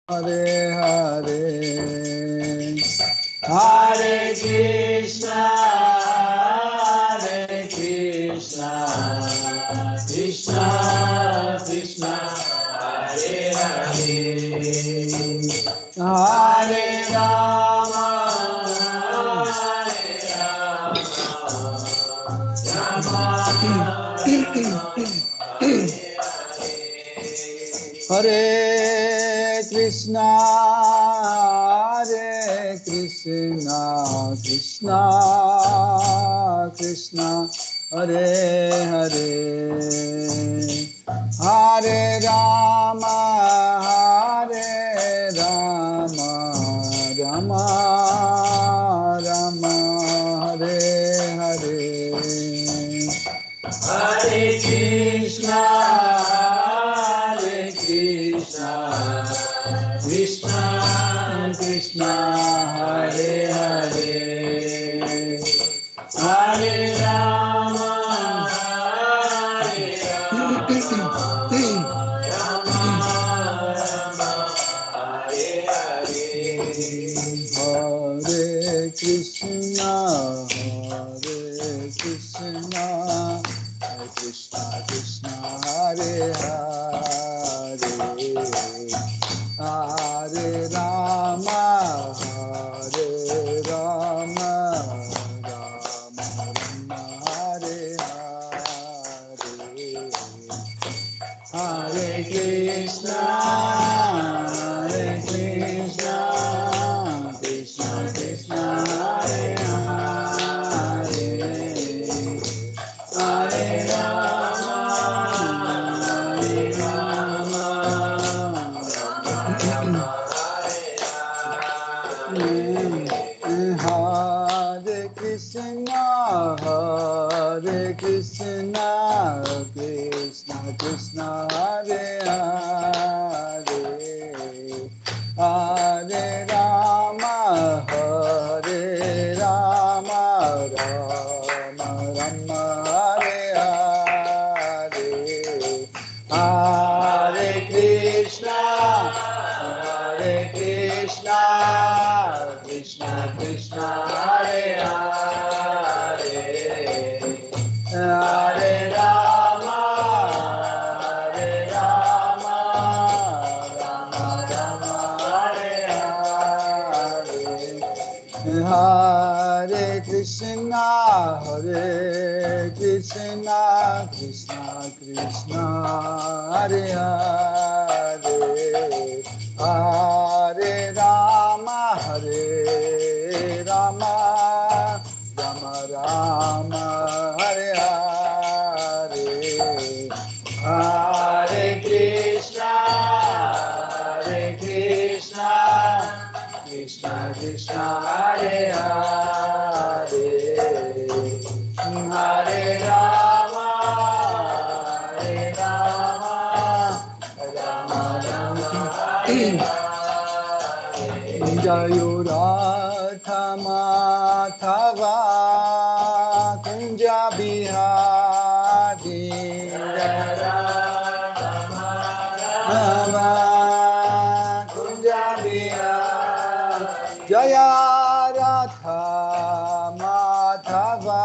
Hare Hare, Hare Krishna, Hare Krishna, Krishna Krishna, Hare Hare, Hare Rama, Hare Rama, Hare Krishna, Hare Krishna, Krishna Krishna, Hare Hare, Hare Rama, Hare Rama, Rama Rama, Hare Hare, Hare Krishna, Hare Krishna, Krishna Krishna, Hare Hare, Hare Rama, Hare Rama, Rama Rama, Hare Hare, Hare Krishna, Hare Krishna, Hare Krishna Krishna, Hare Hare, Hare Rama, Hare Rama, Rama Rama, Hare Hare, Hare Krishna, Hare Krishna, Krishna Krishna, Hare Hare, Hare Rama, Hare Rama, Rama Hare Krishna, Hare Krishna, Krishna Krishna, Hare Hare, Hare Rama, Hare Rama, Rama Rama, Hare Hare, Hare Krishna, Hare Krishna, Krishna Krishna, Hare Hare, Hare Rama, Hare Rama, Rama Rama, Hare Hare, Hare Krishna, Hare Krishna, Krishna Krishna, Hare Hare, Hare Rama, Hare Rama, Rama Rama, Hare Hare, Hare Krishna, Hare Krishna, Krishna Krishna, Hare Hare, Hare Rama, Hare Rama, Rama Rama, Hare Hare, Jayo Radha Madhava Kunja Bihari, Jayo Radha Madhava Kunja Bihari, Jaya Radha Madhava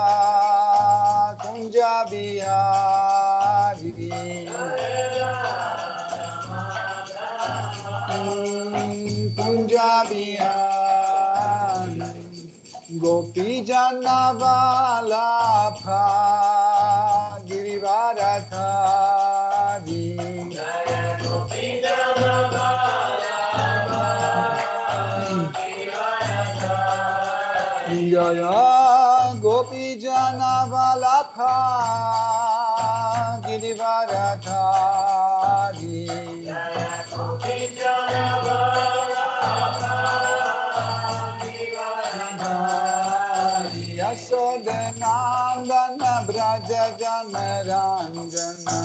Kunja Bihari, Kunja Bihari, Gopi Jana Vallabha Girivaradhari, Jaya Gopi Jana Vallabha Girivaradhari, Jaya Gopi Jana Vallabha Girivaradhari, Jaya Gopi Jana Vallabha Girivaradhari, Yashodanandana Braja Jana Ranjana,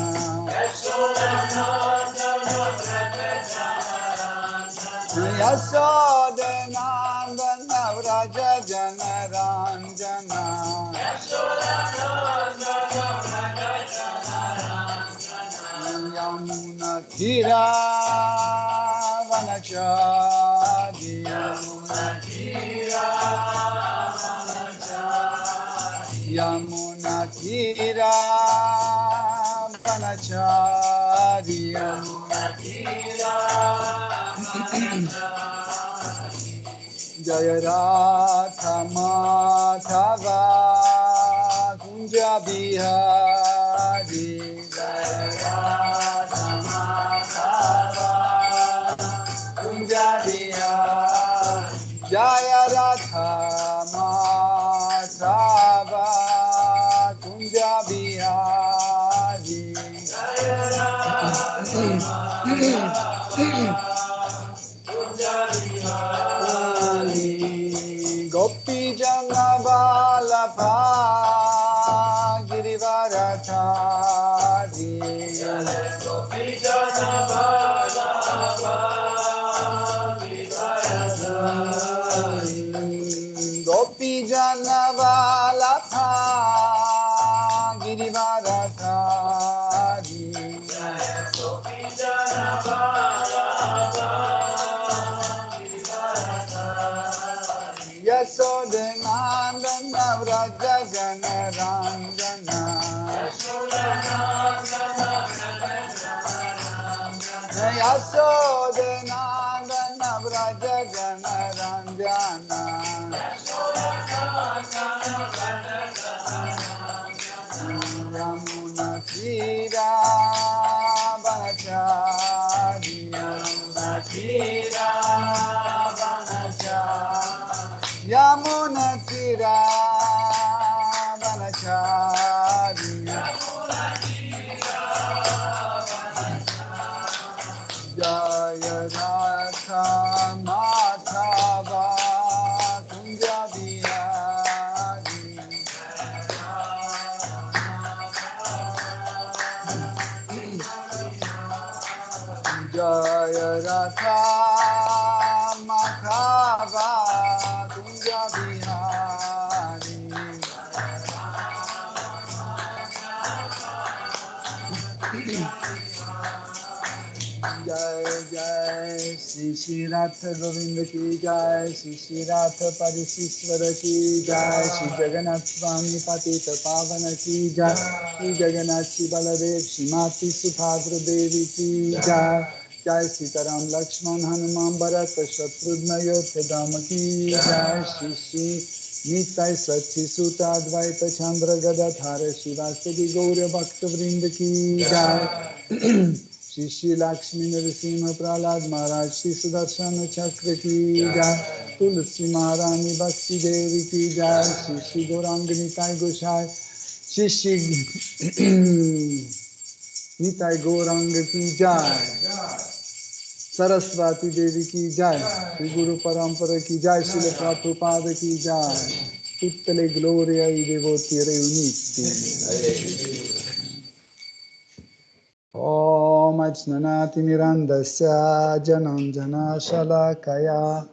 Yashodanandana Braja Jana Ranjana, Yashodanandana Braja Jana Ranjana, Yashodanandana Braja Jana Ranjana, Yamuna Tira Banachari Yamuna Tira Banachari Yamuna Tira Jaya Radha Madhava Kunja Bihari Jaya Radha Madhava Kunja Bihari Jaya Radha Madhava Kunja Bihari Jaya Radha Gopi Jana Vallabha Girivaradhari Gopi Jana Vallabha Girivaradhari Gopi Jana Vallabha Girivaradhari Gopi Jana Vallabha Yasodhanandana Vraja Jana Ranjana Yasodhanandana Vraja Jana Ranjana Yamuna Tira Banachari Yamuna Tira Banachari Yamuna Tira Banachari Jaya Radha Madhava Kunja Bihari Jaya Radha Madhava Kunja Bihari Jai Jai Shri Shri Radha Govinda Ki Jai Shri Shri Radha Parishishwara Ki Jai Shri Jagannath Swami Patita Pavana Ki Jai Shri Jagannath Shri Baladev Shri Mati Subhadra Devi Ki Jai Jai Sitaram Lakshman Hanuman Bharata Shatrugna Yodha Dhamma Ki Jai Shri Shri Nitai Sachi Suta Advaita Chandra Gadadhara Shivasadi Gaura Bhakta Vrinda Ki Jai Shri Shri Lakshmi Narasimha Prahlad Maharaj Shri Sudarshan Chakra Ki Jai Tulsi Maharani Bhakti Devi Ki Jai Shri Shri Gauranga Nitai Goshai Shri Shri Nitai Gauranga Ki Jai Saraswati Devi Ki Jai Shri Guru Parampara Ki Jai Shri Prabhupada Ki Jai Tutte le glorie ai devoti riuniti. Om Ajnanati Mirandasya Jananjana Shalakaya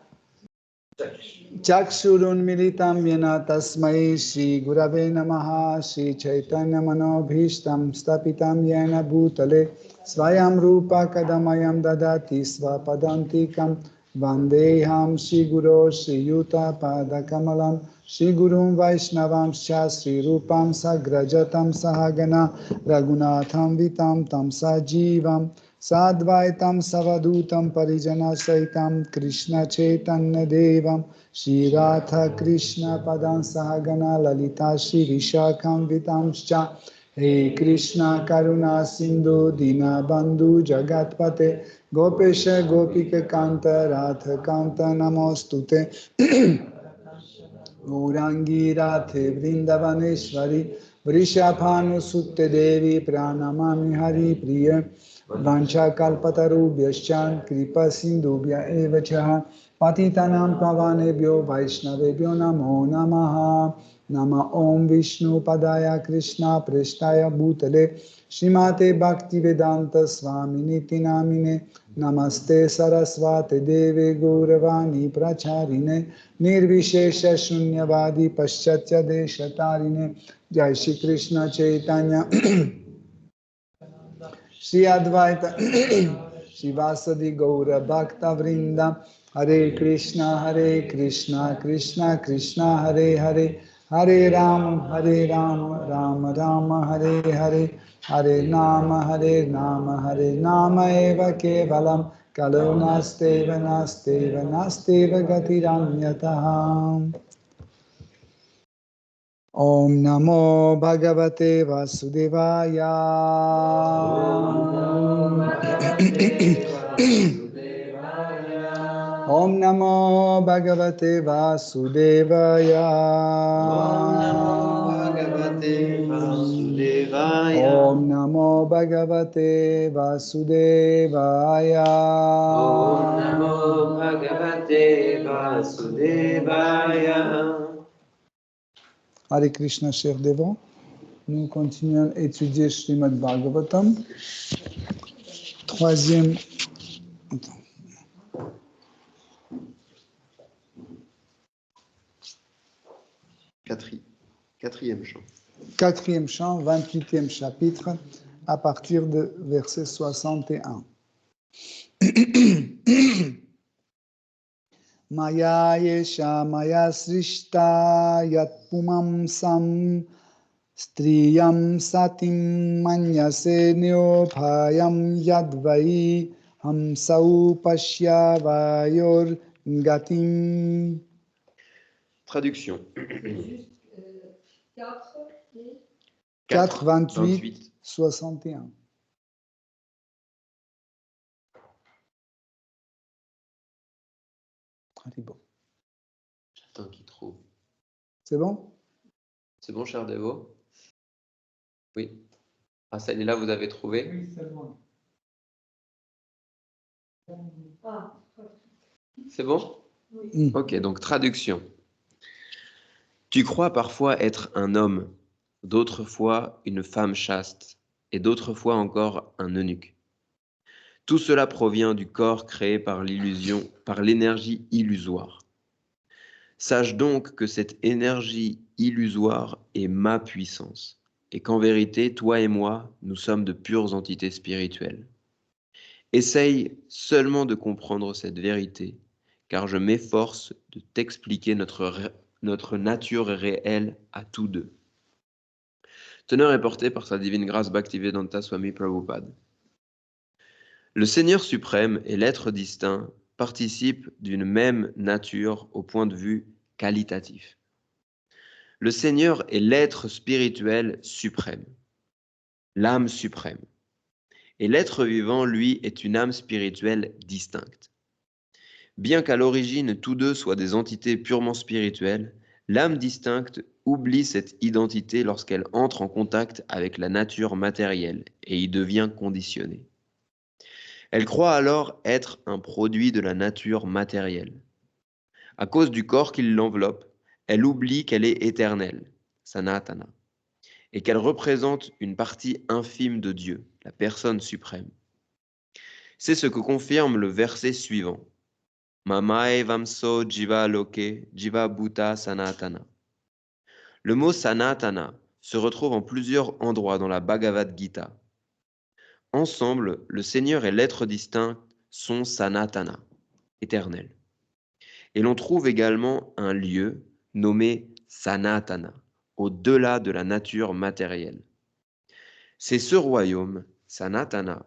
Chakshurun Militam Yena Tasmai Shri Gurave Namaha Shri Chaitanya Manobhishtam Stapitam Yena Bhutale Svayam Rupa Kadamayam Dadati Svapadantikam Vandeham Shri Guru Shri Yuta Padakamalam Shri Gurum Vaishnavam Shri Rupam Sagrajatam Sahagana Raghunatham Vitam Tam Sajivam Sadvaitam Savadutam Parijana Saitam Krishna Chaitanya Devam Shri Radha Krishna Padam Sahagana Lalita Shri Vishakam Vitamscha He Krishna Karuna Sindhu Dina Bandhu Jagatpate Gopesha Gopika Kanta Radha Kanta Namostute Gaurangi Radhe Vrindavaneshwari Vrishabhanu Sukte Devi Pranamami Hari Priya Vancha Kalpatarubhyascha Kripa Sindhubhya Evacha Patitanam Pavanebhyo Vaishnavebhyo Namo Namaha Nama Om Vishnu Padaya Krishna Preshtaya Bhutale Shrimate Bhaktivedanta Swami Niti Namine Namaste Saraswate Deve Gauravani Pracharine Nirvishesha Shunyavadi Paschatya Deshatarine Jai Shri Krishna Chaitanya Shri Advaita Shivasadi Gaura Bhakta Vrinda. Hare Krishna, Krishna Krishna, Hare Hare, Hare Ram, Ram Ram, Hare Hare, Hare Nama, Hare Nama Eva Kevalam, Kalo Nasteva Nasteva Nasteva Gatiranyataha. Om Namo Bhagavate Vasudevaya. Om Namo Bhagavate Vasudevaya. Om Namo Bhagavate Vasudevaya. Om Namo Bhagavate Vasudevaya. Hare Krishna, chers dévots. Nous continuons à étudier Srimad Bhagavatam. Troisième. Quatrième chant. Quatrième chant, 28e chapitre, à partir de verset 61. Maya yesha maya srishta yat pumam sam striyam satim manyase neophayam yadvai hamsau pashyavayor gatim. Traduction. 4, 28, 61. Bon. J'attends qu'il trouve. C'est bon? C'est bon, cher Devo? Oui. Ah, celle-là, vous avez trouvé? Oui, c'est bon. C'est bon? Oui. Ok, donc traduction. Tu crois parfois être un homme, d'autres fois une femme chaste, et d'autres fois encore un eunuque. Tout cela provient du corps créé par l'illusion, par l'énergie illusoire. Sache donc que cette énergie illusoire est ma puissance, et qu'en vérité, toi et moi, nous sommes de pures entités spirituelles. Essaye seulement de comprendre cette vérité, car je m'efforce de t'expliquer notre nature réelle à tous deux. Teneur est porté par sa divine grâce Bhaktivedanta Swami Prabhupada. Le Seigneur suprême et l'être distinct participent d'une même nature au point de vue qualitatif. Le Seigneur est l'être spirituel suprême, l'âme suprême. Et l'être vivant, lui, est une âme spirituelle distincte. Bien qu'à l'origine tous deux soient des entités purement spirituelles, l'âme distincte oublie cette identité lorsqu'elle entre en contact avec la nature matérielle et y devient conditionnée. Elle croit alors être un produit de la nature matérielle. À cause du corps qui l'enveloppe, elle oublie qu'elle est éternelle, Sanatana, et qu'elle représente une partie infime de Dieu, la personne suprême. C'est ce que confirme le verset suivant. Mamae vamso jiva loke jiva bhuta sanatana. Le mot Sanatana se retrouve en plusieurs endroits dans la Bhagavad Gita. Ensemble, le Seigneur et l'être distinct sont Sanatana, éternel. Et l'on trouve également un lieu nommé Sanatana, au-delà de la nature matérielle. C'est ce royaume, Sanatana,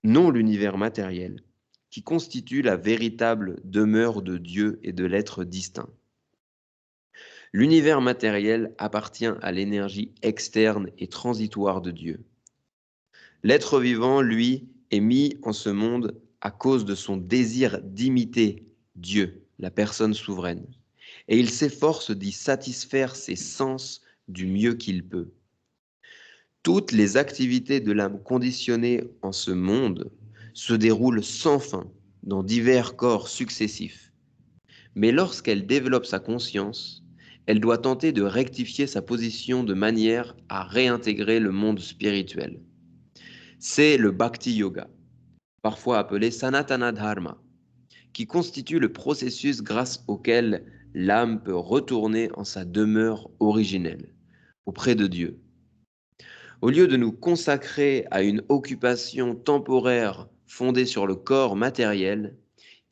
non l'univers matériel, qui constitue la véritable demeure de Dieu et de l'être distinct. L'univers matériel appartient à l'énergie externe et transitoire de Dieu. L'être vivant, lui, est mis en ce monde à cause de son désir d'imiter Dieu, la personne souveraine, et il s'efforce d'y satisfaire ses sens du mieux qu'il peut. Toutes les activités de l'âme conditionnée en ce monde se déroulent sans fin dans divers corps successifs. Mais lorsqu'elle développe sa conscience, elle doit tenter de rectifier sa position de manière à réintégrer le monde spirituel. C'est le Bhakti Yoga, parfois appelé Sanatana Dharma, qui constitue le processus grâce auquel l'âme peut retourner en sa demeure originelle, auprès de Dieu. Au lieu de nous consacrer à une occupation temporaire fondée sur le corps matériel,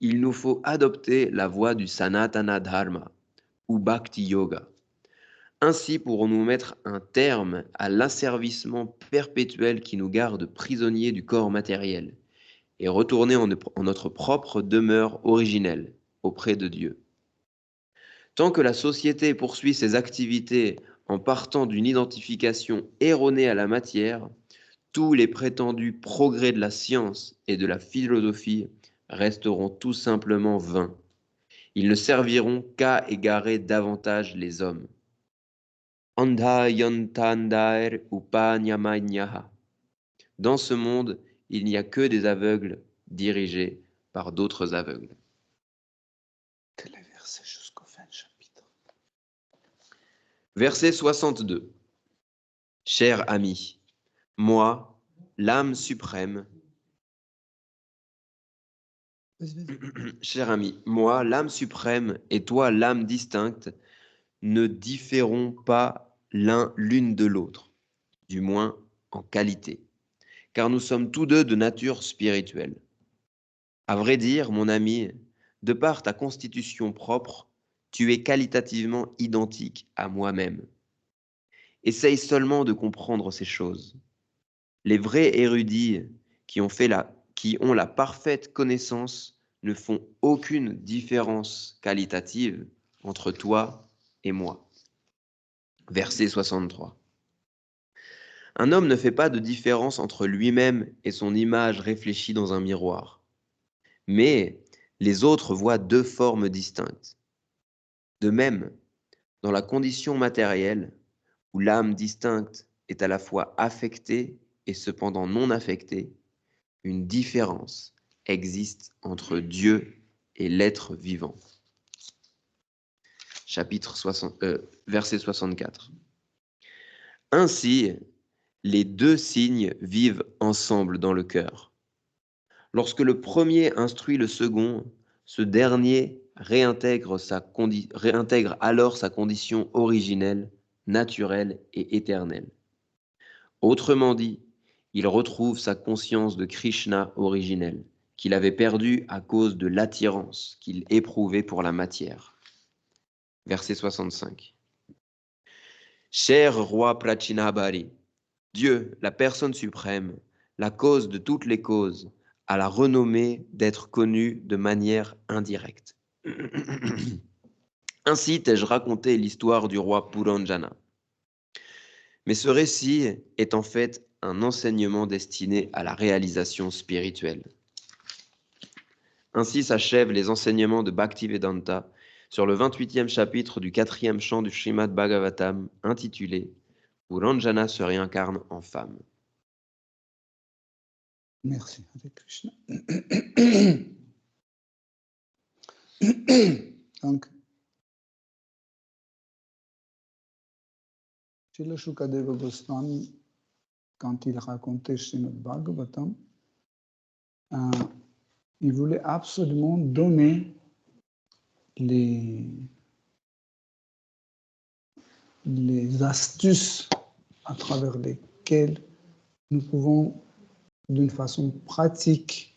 il nous faut adopter la voie du Sanatana Dharma ou Bhakti Yoga. Ainsi pourrons-nous mettre un terme à l'asservissement perpétuel qui nous garde prisonniers du corps matériel et retourner en notre propre demeure originelle auprès de Dieu. Tant que la société poursuit ses activités en partant d'une identification erronée à la matière, tous les prétendus progrès de la science et de la philosophie resteront tout simplement vains. Ils ne serviront qu'à égarer davantage les hommes. Andha yantandair upanyamanyaha. Dans ce monde, il n'y a que des aveugles dirigés par d'autres aveugles. Quel est verset jusqu'au fin du chapitre? Verset 62. Cher ami, moi, l'âme suprême, cher ami, moi, l'âme suprême et toi, l'âme distincte, ne différons pas l'une de l'autre, du moins en qualité, car nous sommes tous deux de nature spirituelle. À vrai dire, mon ami, de par ta constitution propre, tu es qualitativement identique à moi-même. Essaye seulement de comprendre ces choses. Les vrais érudits qui ont la parfaite connaissance ne font aucune différence qualitative entre toi et moi. Verset 63. Un homme ne fait pas de différence entre lui-même et son image réfléchie dans un miroir. Mais les autres voient deux formes distinctes. De même, dans la condition matérielle, où l'âme distincte est à la fois affectée et cependant non affectée, une différence existe entre Dieu et l'être vivant. Verset 64. Ainsi, les deux signes vivent ensemble dans le cœur. Lorsque le premier instruit le second, ce dernier réintègre alors sa condition originelle, naturelle et éternelle. Autrement dit, il retrouve sa conscience de Krishna originelle, qu'il avait perdue à cause de l'attirance qu'il éprouvait pour la matière. Verset 65. Cher roi Prachinabhari, Dieu, la personne suprême, la cause de toutes les causes, a la renommée d'être connu de manière indirecte. Ainsi t'ai-je raconté l'histoire du roi Puranjana. Mais ce récit est en fait un enseignement destiné à la réalisation spirituelle. Ainsi s'achèvent les enseignements de Bhaktivedanta sur le 28e chapitre du 4e chant du Srimad Bhagavatam intitulé « Puranjana se réincarne en femme ». Merci, Hare Krishna. Donc, Srila Shukadeva Goswami, quand il racontait Srimad Bhagavatam, il voulait absolument donner les astuces à travers lesquelles nous pouvons, d'une façon pratique,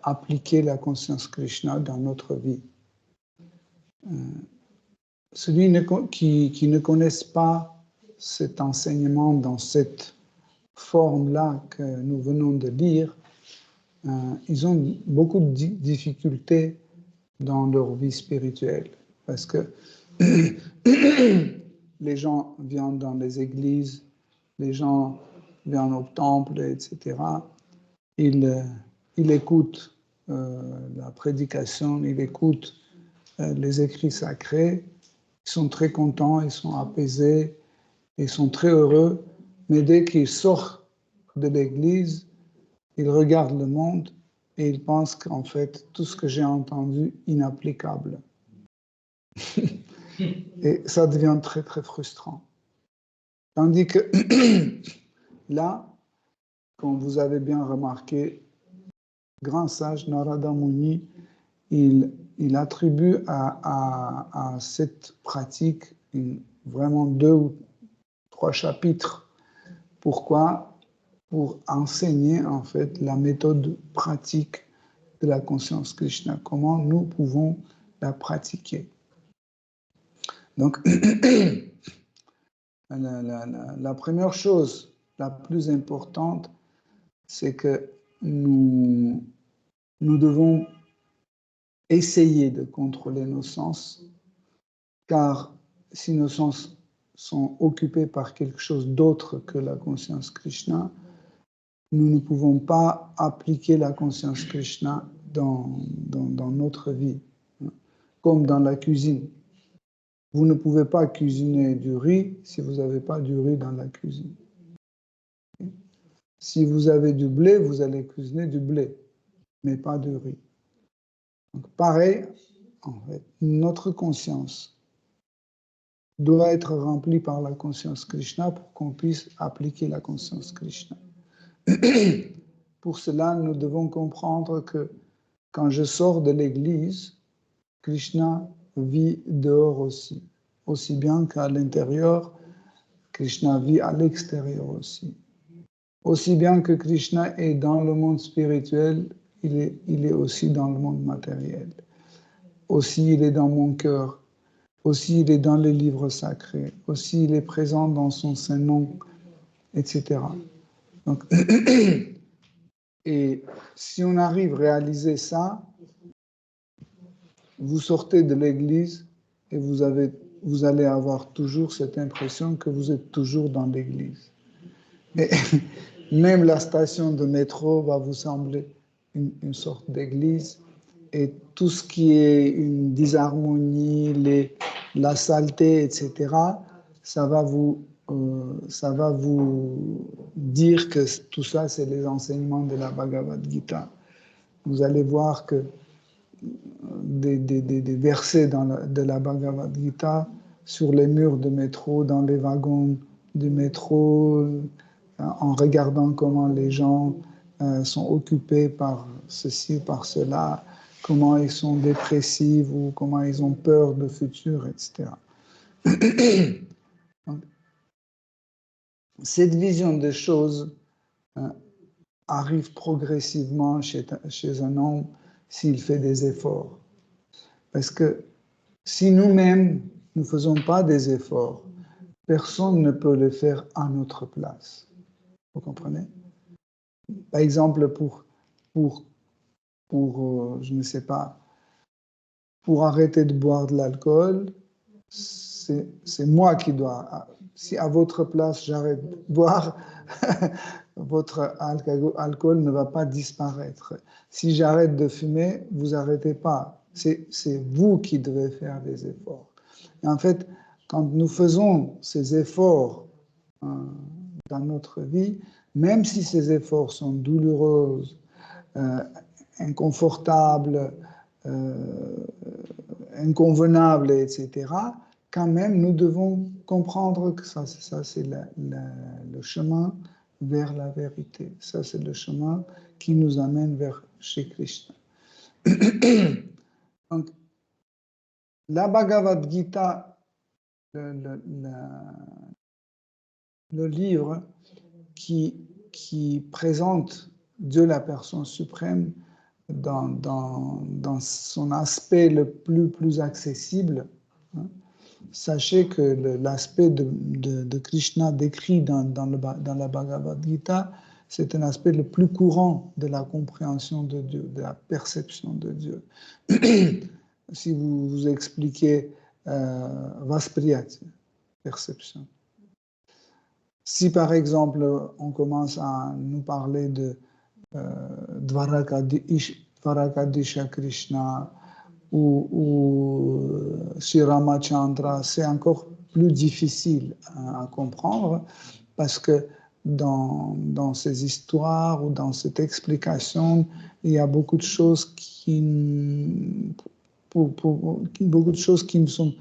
appliquer la conscience Krishna dans notre vie. Celui qui ne connaissent pas cet enseignement dans cette forme-là que nous venons de lire, ils ont beaucoup de difficultés dans leur vie spirituelle parce que les gens viennent dans les églises, les gens viennent au temple, etc. Ils écoutent la prédication, ils écoutent les écrits sacrés, ils sont très contents, ils sont apaisés, ils sont très heureux, mais dès qu'ils sortent de l'église, ils regardent le monde et ils pensent qu'en fait, tout ce que j'ai entendu est inapplicable. Et ça devient très, très frustrant. Tandis que là, comme vous avez bien remarqué, grand sage Narada Muni, il attribue à cette pratique vraiment 2 ou 3 chapitres. Pourquoi? pour enseigner en fait la méthode pratique de la conscience Krishna, comment nous pouvons la pratiquer. Donc, la première chose, la plus importante, c'est que nous devons essayer de contrôler nos sens, car si nos sens sont occupés par quelque chose d'autre que la conscience Krishna, nous ne pouvons pas appliquer la conscience Krishna dans notre vie, comme dans la cuisine. Vous ne pouvez pas cuisiner du riz si vous n'avez pas du riz dans la cuisine. Si vous avez du blé, vous allez cuisiner du blé, mais pas du riz. Donc, pareil, en fait, notre conscience doit être remplie par la conscience Krishna pour qu'on puisse appliquer la conscience Krishna. Pour cela, nous devons comprendre que quand je sors de l'église, Krishna vit dehors aussi. Aussi bien qu'à l'intérieur, Krishna vit à l'extérieur aussi. Aussi bien que Krishna est dans le monde spirituel, il est aussi dans le monde matériel. Aussi, il est dans mon cœur. Aussi, il est dans les livres sacrés. Aussi, il est présent dans son Saint-Nom, etc. Donc, et si on arrive à réaliser ça, vous sortez de l'église et vous allez avoir toujours cette impression que vous êtes toujours dans l'église. Et même la station de métro va vous sembler une sorte d'église, et tout ce qui est une disharmonie, la saleté, etc., ça va vous dire que tout ça, c'est les enseignements de la Bhagavad Gita. Vous allez voir que des versets de la Bhagavad Gita sur les murs de métro, dans les wagons de métro, en regardant comment les gens sont occupés par ceci, par cela, comment ils sont dépressifs ou comment ils ont peur du futur, etc. Donc, cette vision des choses arrive progressivement chez un homme s'il fait des efforts. Parce que si nous-mêmes ne faisons pas des efforts, personne ne peut le faire à notre place. Vous comprenez? Par exemple, je ne sais pas, pour arrêter de boire de l'alcool, c'est moi qui dois. Si à votre place j'arrête de boire, votre alcool ne va pas disparaître. Si j'arrête de fumer, vous n'arrêtez pas. C'est vous qui devez faire des efforts. Et en fait, quand nous faisons ces efforts dans notre vie, même si ces efforts sont douloureux, inconfortables, inconvenables, etc., quand même, nous devons comprendre que ça c'est le chemin vers la vérité. Ça, c'est le chemin qui nous amène vers chez Krishna. Donc, la Bhagavad Gita, le livre qui présente Dieu, la personne suprême, dans son aspect le plus accessible, hein. Sachez que l'aspect de Krishna décrit dans la Bhagavad Gita, c'est un aspect le plus courant de la compréhension de Dieu, de la perception de Dieu. Si vous expliquez Vaspriyati, perception. Si par exemple on commence à nous parler de Dvarakadisha Krishna ou Sri Ramachandra, c'est encore plus difficile à comprendre parce que dans ces histoires ou dans cette explication, il y a beaucoup de choses qui me sont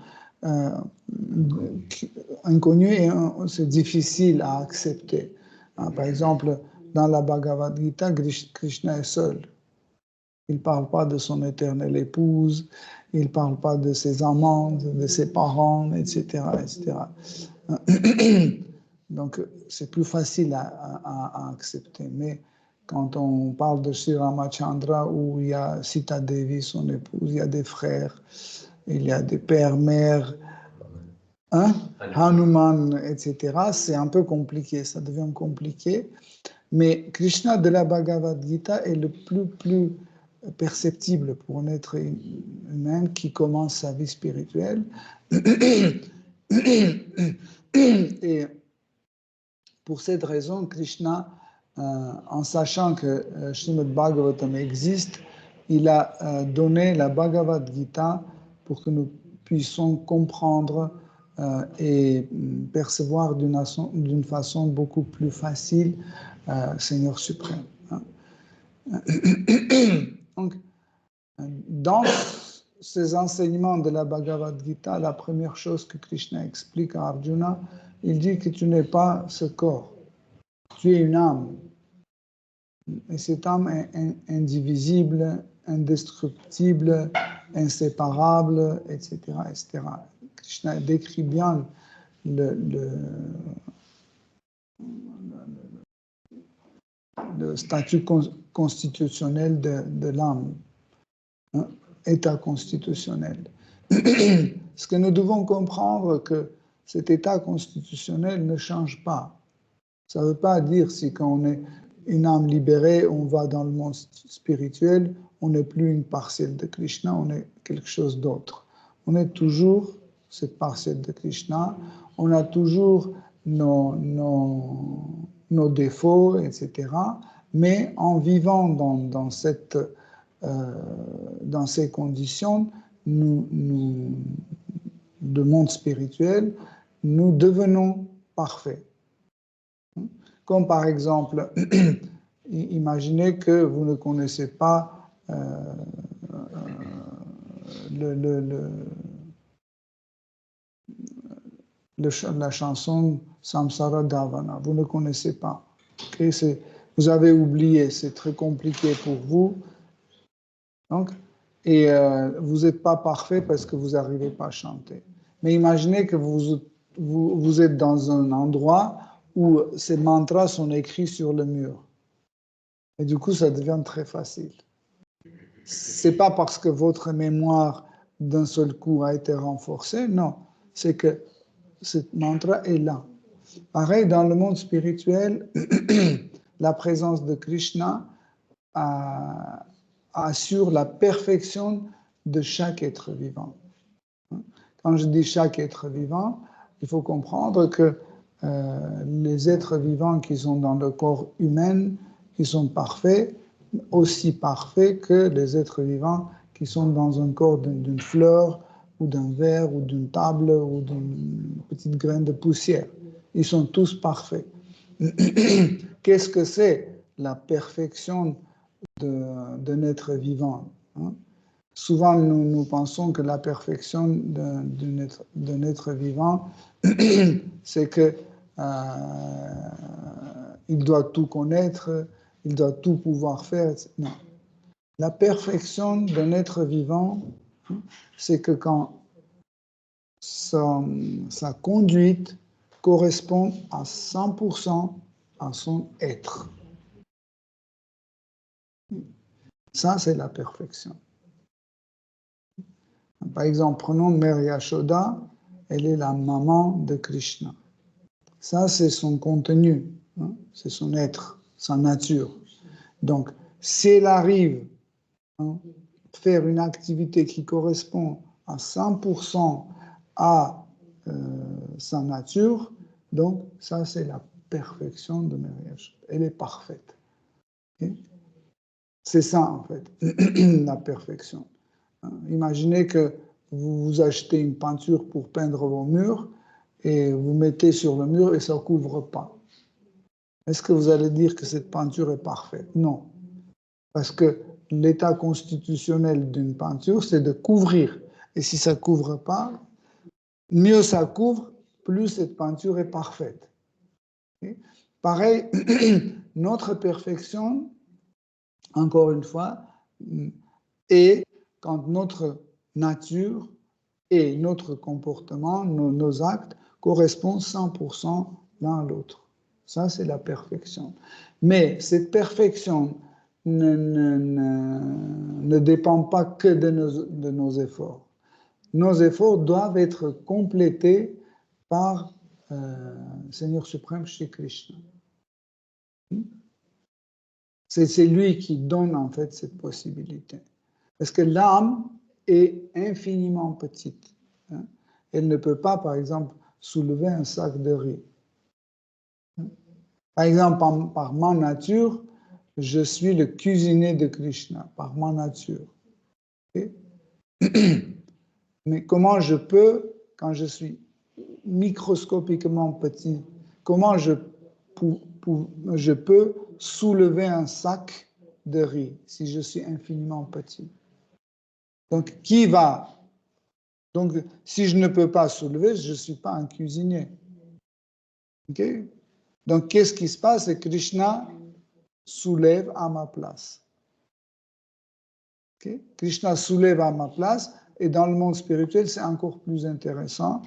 inconnues et c'est difficile à accepter. Par exemple, dans la Bhagavad Gita, Krishna est seul. Il ne parle pas de son éternelle épouse, il ne parle pas de ses amants, de ses parents, etc., etc. Donc, c'est plus facile à accepter. Mais quand on parle de Sri Ramachandra, où il y a Sita Devi, son épouse, il y a des frères, il y a des pères, mères, hein, Hanuman, etc., c'est un peu compliqué, ça devient compliqué. Mais Krishna de la Bhagavad Gita est le plus perceptible pour un être humain qui commence sa vie spirituelle. Et pour cette raison, Krishna, en sachant que Srimad Bhagavatam existe, il a donné la Bhagavad Gita pour que nous puissions comprendre et percevoir d'une façon beaucoup plus facile Seigneur suprême. Donc, dans ces enseignements de la Bhagavad Gita, la première chose que Krishna explique à Arjuna, il dit que tu n'es pas ce corps, tu es une âme. Et cette âme est indivisible, indestructible, inséparable, etc., etc. Krishna décrit bien le statut constitutionnel de l'âme, hein, état constitutionnel. Ce que nous devons comprendre, que cet état constitutionnel ne change pas. Ça ne veut pas dire si quand on est une âme libérée, on va dans le monde spirituel, on n'est plus une parcelle de Krishna, on est quelque chose d'autre. On est toujours cette parcelle de Krishna, on a toujours nos défauts, etc. Mais en vivant dans ces conditions de monde spirituel, nous devenons parfaits. Comme par exemple, imaginez que vous ne connaissez pas la chanson Samsara Dhavana. Vous ne connaissez pas. Okay? Vous avez oublié, c'est très compliqué pour vous. Donc, et vous n'êtes pas parfait parce que vous n'arrivez pas à chanter. Mais imaginez que vous êtes dans un endroit où ces mantras sont écrits sur le mur. Et du coup, ça devient très facile. C'est pas parce que votre mémoire d'un seul coup a été renforcée, non. C'est que ce mantra est là. Pareil, dans le monde spirituel, la présence de Krishna assure la perfection de chaque être vivant. Quand je dis chaque être vivant, il faut comprendre que les êtres vivants qui sont dans le corps humain, qui sont parfaits, aussi parfaits que les êtres vivants qui sont dans un corps d'une fleur ou d'un verre ou d'une table ou d'une petite graine de poussière. Ils sont tous parfaits. Qu'est-ce que c'est la perfection d'un être vivant, hein? Souvent, nous pensons que la perfection d'un être vivant, c'est que il doit tout connaître, il doit tout pouvoir faire, etc. Non. La perfection d'un être vivant, c'est que quand sa conduite correspond à 100% à son être. Ça, c'est la perfection. Par exemple, prenons Mère Yashoda, elle est la maman de Krishna. Ça, c'est son contenu, hein, c'est son être, sa nature. Donc, si elle arrive à faire une activité qui correspond à 100% à sa nature, donc ça, c'est la perfection de Mère Yashoda. Elle est parfaite. Okay? C'est ça, en fait, la perfection. Imaginez que vous achetez une peinture pour peindre vos murs et vous mettez sur le mur et ça ne couvre pas. Est-ce que vous allez dire que cette peinture est parfaite? Non. Parce que l'état constitutionnel d'une peinture, c'est de couvrir. Et si ça ne couvre pas, mieux ça couvre, plus cette peinture est parfaite. Okay? Pareil, notre perfection, encore une fois, est quand notre nature et notre comportement, nos actes correspondent 100% l'un à l'autre. Ça, c'est la perfection. Mais cette perfection ne dépend pas que de nos efforts. Nos efforts doivent être complétés par Seigneur suprême Shri Krishna. C'est lui qui donne en fait cette possibilité. Parce que l'âme est infiniment petite. Hein. Elle ne peut pas, par exemple, soulever un sac de riz. Par exemple, par ma nature, je suis le cuisinier de Krishna, par ma nature. Okay? Mais comment je peux, quand je suis microscopiquement petit, comment je peux soulever un sac de riz si je suis infiniment petit? Donc, qui va? Donc, si je ne peux pas soulever, je ne suis pas un cuisinier. Okay? Donc, qu'est-ce qui se passe? C'est que Krishna soulève à ma place. Okay? Krishna soulève à ma place, et dans le monde spirituel, c'est encore plus intéressant.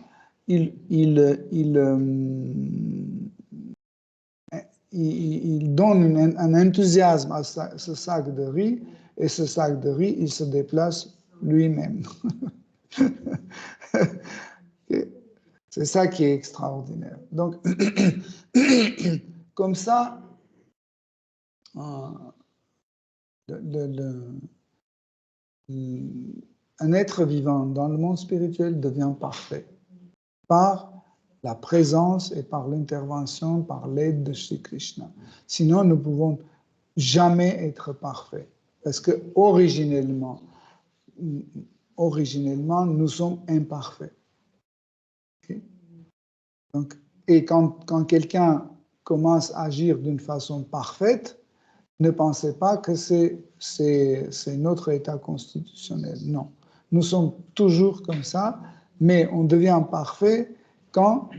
Il donne un enthousiasme à ce sac de riz, et ce sac de riz, il se déplace lui-même. C'est ça qui est extraordinaire. Donc, comme ça, un être vivant dans le monde spirituel devient parfait par la présence et par l'intervention, par l'aide de Shri Krishna. Sinon, nous ne pouvons jamais être parfaits. Parce que originellement, nous sommes imparfaits. Okay? Donc, et quand quelqu'un commence à agir d'une façon parfaite, ne pensez pas que c'est notre état constitutionnel. Non. Nous sommes toujours comme ça, mais on devient parfait quand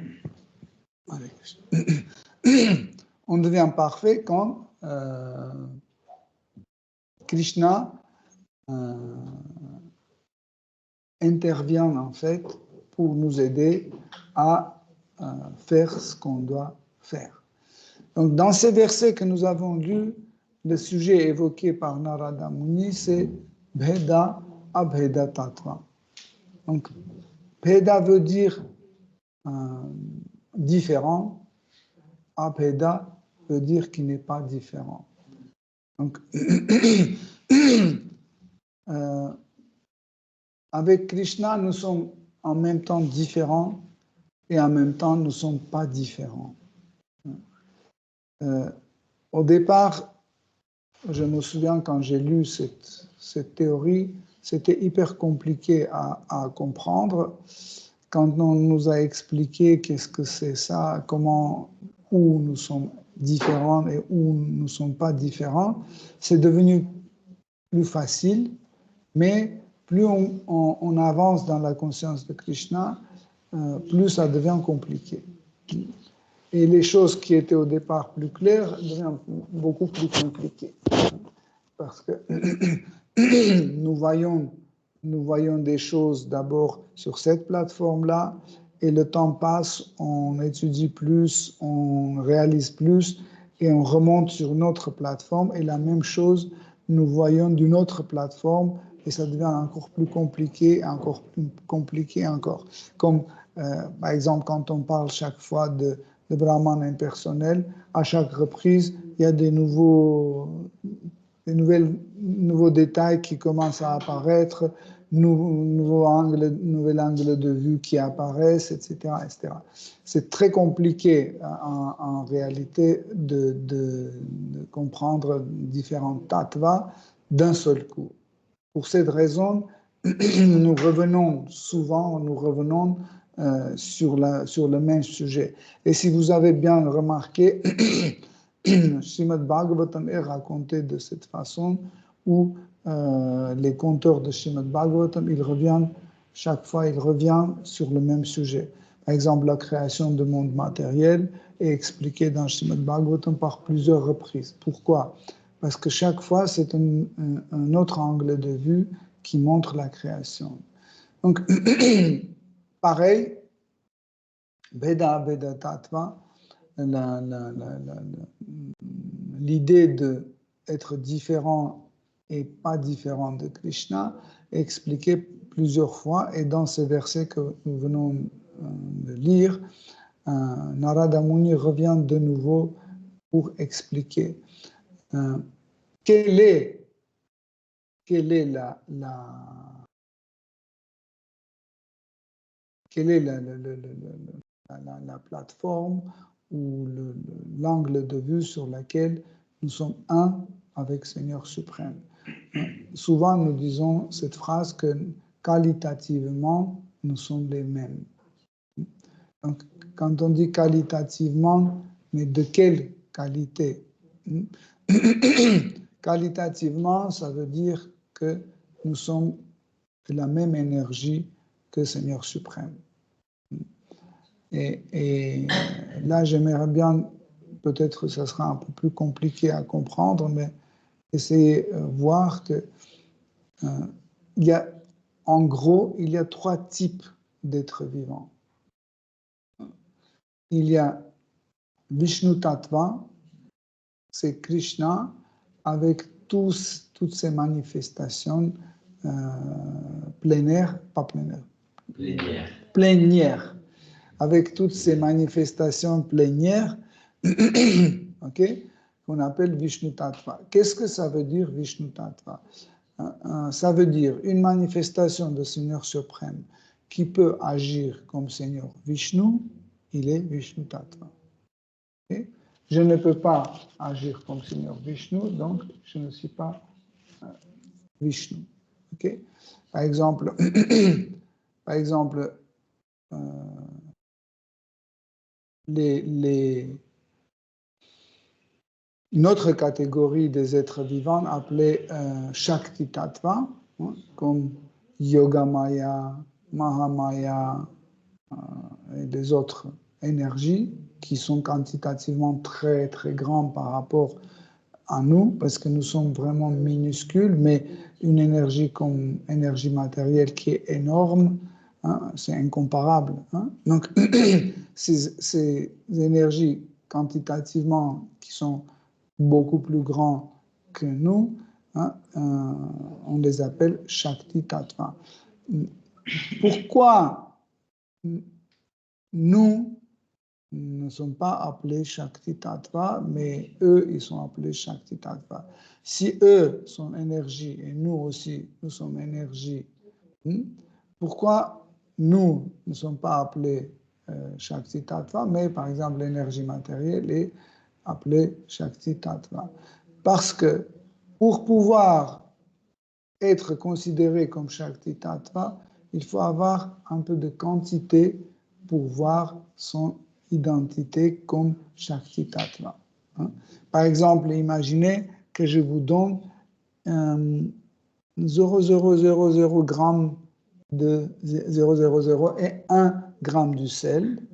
on devient parfait quand Krishna intervient en fait pour nous aider à faire ce qu'on doit faire. Donc, dans ces versets que nous avons lus, le sujet évoqué par Narada Muni, c'est Bheda Abheda Tattva. Donc, Bheda veut dire différent, Abheda veut dire qui n'est pas différent. Donc, avec Krishna, nous sommes en même temps différents et en même temps, nous ne sommes pas différents. Au départ, je me souviens quand j'ai lu cette théorie, c'était hyper compliqué à comprendre. Quand on nous a expliqué qu'est-ce que c'est ça, où nous sommes différents et où nous ne sommes pas différents, c'est devenu plus facile, mais plus on avance dans la conscience de Krishna, plus ça devient compliqué. Et les choses qui étaient au départ plus claires deviennent beaucoup plus compliquées. Parce que nous voyons des choses d'abord sur cette plateforme-là, et le temps passe, on étudie plus, on réalise plus, et on remonte sur une autre plateforme, et la même chose, nous voyons d'une autre plateforme, et ça devient encore plus compliqué encore. Comme, par exemple, quand on parle chaque fois de Brahman impersonnel, à chaque reprise, il y a des nouveaux détails qui commencent à apparaître, nouvel angle de vue qui apparaissent, etc. etc. C'est très compliqué en réalité de comprendre différents tattvas d'un seul coup. Pour cette raison, nous revenons sur le même sujet. Et si vous avez bien remarqué, Srimad Bhagavatam est raconté de cette façon où les conteurs de Srimad Bhagavatam, chaque fois, ils reviennent sur le même sujet. Par exemple, la création du monde matériel est expliquée dans Srimad Bhagavatam par plusieurs reprises. Pourquoi? Parce que chaque fois, c'est un autre angle de vue qui montre la création. Donc, pareil, Bheda Tattva, l'idée d'être différent et pas différent de Krishna est expliquée plusieurs fois, et dans ces versets que nous venons de lire, Narada Muni revient de nouveau pour expliquer quelle est la plateforme ou l'angle de vue sur lequel nous sommes un avec Seigneur suprême. Souvent, nous disons cette phrase que qualitativement, nous sommes les mêmes. Donc, quand on dit qualitativement, mais de quelle qualité? Qualitativement, ça veut dire que nous sommes de la même énergie que Seigneur suprême. Et là, j'aimerais bien, peut-être que ça sera un peu plus compliqué à comprendre, mais essayer de voir que en gros, il y a 3 types d'êtres vivants. Il y a Vishnu Tattva, c'est Krishna avec toutes ses manifestations plénières, pas plénières, plénières, avec toutes ces manifestations plénières, okay, qu'on appelle Vishnu Tattva. Qu'est-ce que ça veut dire Vishnu Tattva? Ça veut dire une manifestation de Seigneur suprême qui peut agir comme Seigneur Vishnu, il est Vishnu Tattva. Okay? Je ne peux pas agir comme Seigneur Vishnu, donc je ne suis pas Vishnu. Okay? Par exemple, une autre catégorie des êtres vivants appelée Shakti Tattva, comme Yogamaya, Mahamaya et des autres énergies qui sont quantitativement très très grandes par rapport à nous, parce que nous sommes vraiment minuscules, mais une énergie comme énergie matérielle qui est énorme, c'est incomparable. Donc, ces énergies quantitativement qui sont beaucoup plus grandes que nous, on les appelle Shakti Tattva. Pourquoi nous ne sommes pas appelés Shakti Tattva, mais eux, ils sont appelés Shakti Tattva? Si eux sont énergie et nous aussi, nous sommes énergie, pourquoi nous ne sommes pas appelés Shakti Tattva, mais par exemple l'énergie matérielle est appelée Shakti Tattva? Parce que pour pouvoir être considéré comme Shakti Tattva, il faut avoir un peu de quantité pour voir son identité comme Shakti Tattva. Par exemple, imaginez que je vous donne 0,000 grammes de 0,00 et 1 gramme du sel.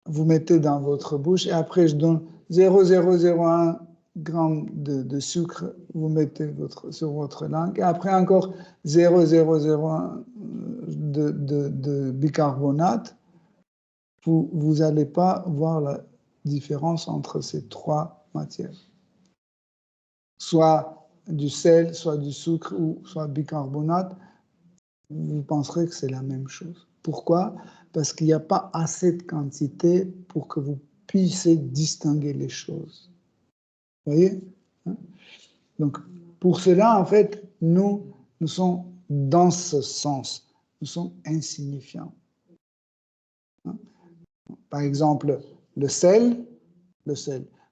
Vous mettez dans votre bouche et après je donne 0,001 gramme de sucre, vous mettez sur votre langue, et après encore 0,001 de bicarbonate, vous n'allez pas voir la différence entre ces 3 matières. Soit du sel, soit du sucre, ou soit bicarbonate, vous penserez que c'est la même chose. Pourquoi? Parce qu'il n'y a pas assez de quantité pour que vous puissiez distinguer les choses. Vous voyez? Donc, pour cela, en fait, nous sommes dans ce sens. Nous sommes insignifiants. Par exemple, le sel,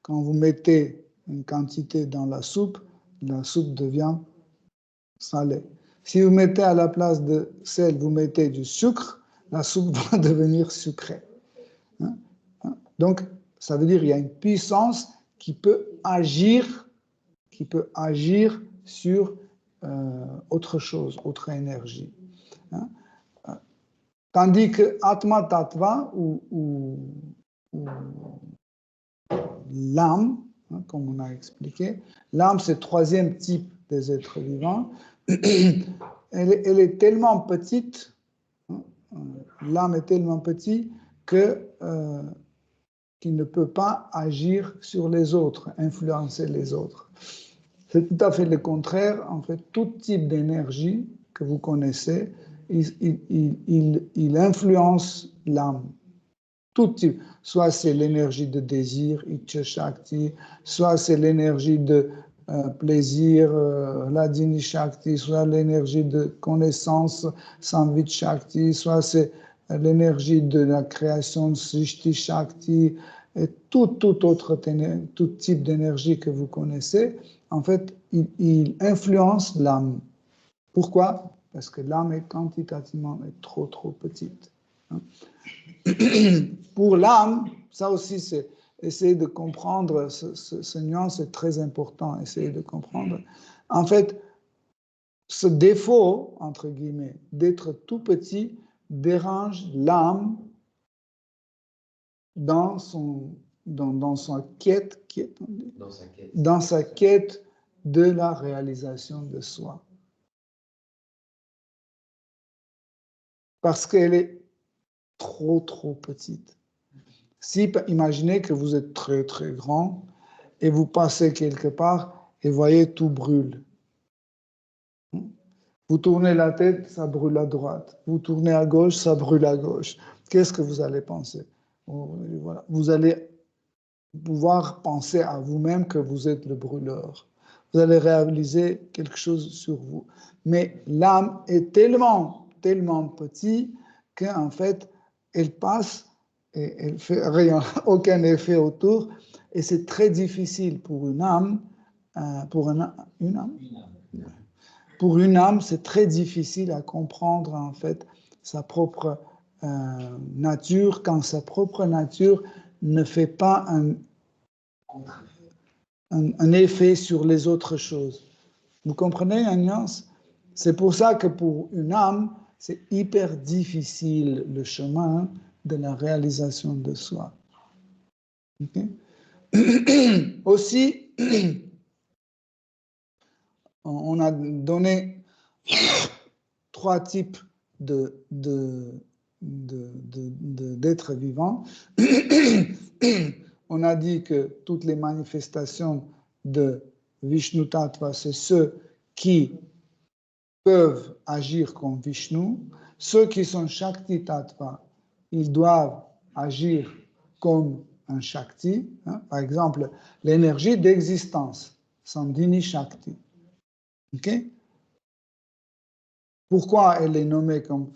quand vous mettez une quantité dans la soupe devient salée. Si vous mettez à la place de sel, vous mettez du sucre, la soupe va devenir sucrée. Donc, ça veut dire qu'il y a une puissance qui peut agir sur autre chose, autre énergie. Tandis que Atma Tattva ou l'âme, comme on a expliqué, l'âme c'est le 3e type des êtres vivants, elle est tellement petite, l'âme est tellement petite que qui ne peut pas agir sur les autres, influencer les autres. C'est tout à fait le contraire. En fait, tout type d'énergie que vous connaissez, il influence l'âme. Tout type. Soit c'est l'énergie de désir, Icha Shakti, soit c'est l'énergie de plaisir, Ladini Shakti, soit l'énergie de connaissance, Samvit Shakti, soit c'est l'énergie de la création, Srishti Shakti, et tout type d'énergie que vous connaissez, en fait, il influence l'âme. Pourquoi? Parce que l'âme est quantitativement trop petite. Pour l'âme, ça aussi, c'est essayer de comprendre, ce nuance est très important, essayer de comprendre. En fait, ce défaut, entre guillemets, d'être tout petit dérange l'âme dans sa quête de la réalisation de soi. Parce qu'elle est trop petite. Si, imaginez que vous êtes très grand et vous passez quelque part et voyez tout brûle. Vous tournez la tête, ça brûle à droite. Vous tournez à gauche, ça brûle à gauche. Qu'est-ce que vous allez penser? Voilà. Vous allez pouvoir penser à vous-même que vous êtes le brûleur. Vous allez réaliser quelque chose sur vous. Mais l'âme est tellement petite qu'en fait, elle passe et elle fait rien, aucun effet autour. Et c'est très difficile pour une âme, pour une âme, c'est très difficile à comprendre en fait sa propre nature quand sa propre nature ne fait pas un effet sur les autres choses. Vous comprenez la nuance? C'est pour ça que pour une âme, c'est hyper difficile le chemin de la réalisation de soi. Okay? Aussi, on a donné 3 types d'êtres vivants. On a dit que toutes les manifestations de Vishnu Tattva, c'est ceux qui peuvent agir comme Vishnu. Ceux qui sont Shakti Tattva, ils doivent agir comme un Shakti. Hein? Par exemple, l'énergie d'existence, Sandhini Shakti. Okay? Pourquoi elle est nommée comme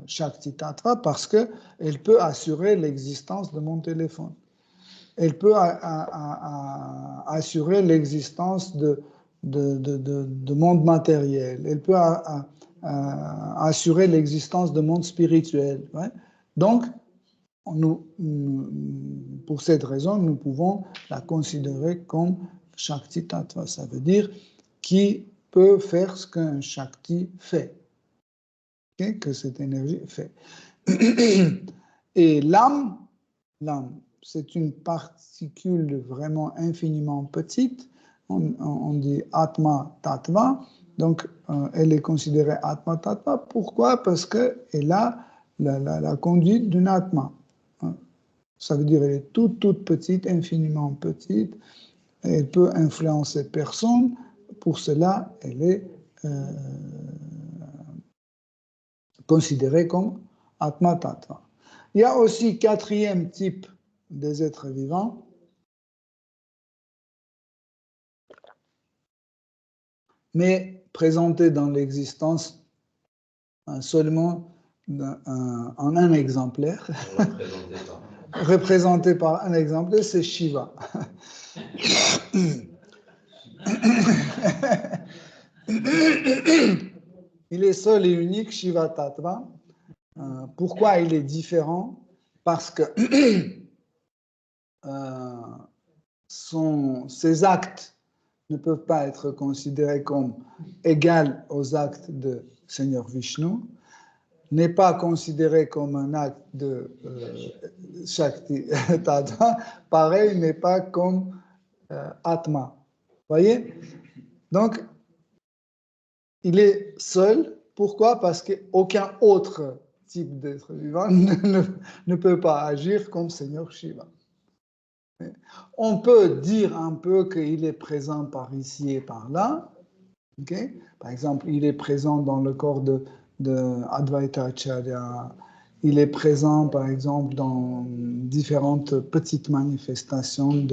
Shakti Tattva? Parce qu'elle peut assurer l'existence de mon téléphone. Elle peut assurer l'existence de monde matériel. Elle peut assurer l'existence de monde spirituel. Ouais? Donc, pour cette raison, nous pouvons la considérer comme Shakti Tattva. Ça veut dire qui peut faire ce qu'un Shakti fait, okay? Que cette énergie fait. Et l'âme, c'est une particule vraiment infiniment petite. On dit Atma Tattva. Donc, elle est considérée Atma Tattva. Pourquoi? Parce qu'elle a la conduite d'une Atma. Ça veut dire qu'elle est toute petite, infiniment petite. Elle peut influencer personne. Pour cela, elle est considérée comme Atma Tattva. Il y a aussi 4e type des êtres vivants, mais présenté dans l'existence seulement en un exemplaire. Représenté par un exemplaire, c'est Shiva. Il est seul et unique, Shiva Tattva. Pourquoi il est différent? Parce que ses actes ne peuvent pas être considérés comme égaux aux actes de Seigneur Vishnu, n'est pas considéré comme un acte de Shakti Tattva, pareil n'est pas comme Atma. Voyez? Donc, il est seul. Pourquoi? Parce qu'aucun autre type d'être vivant ne peut pas agir comme Seigneur Shiva. On peut dire un peu qu'il est présent par ici et par là. Okay? Par exemple, il est présent dans le corps de Advaita Acharya. Il est présent, par exemple, dans différentes petites manifestations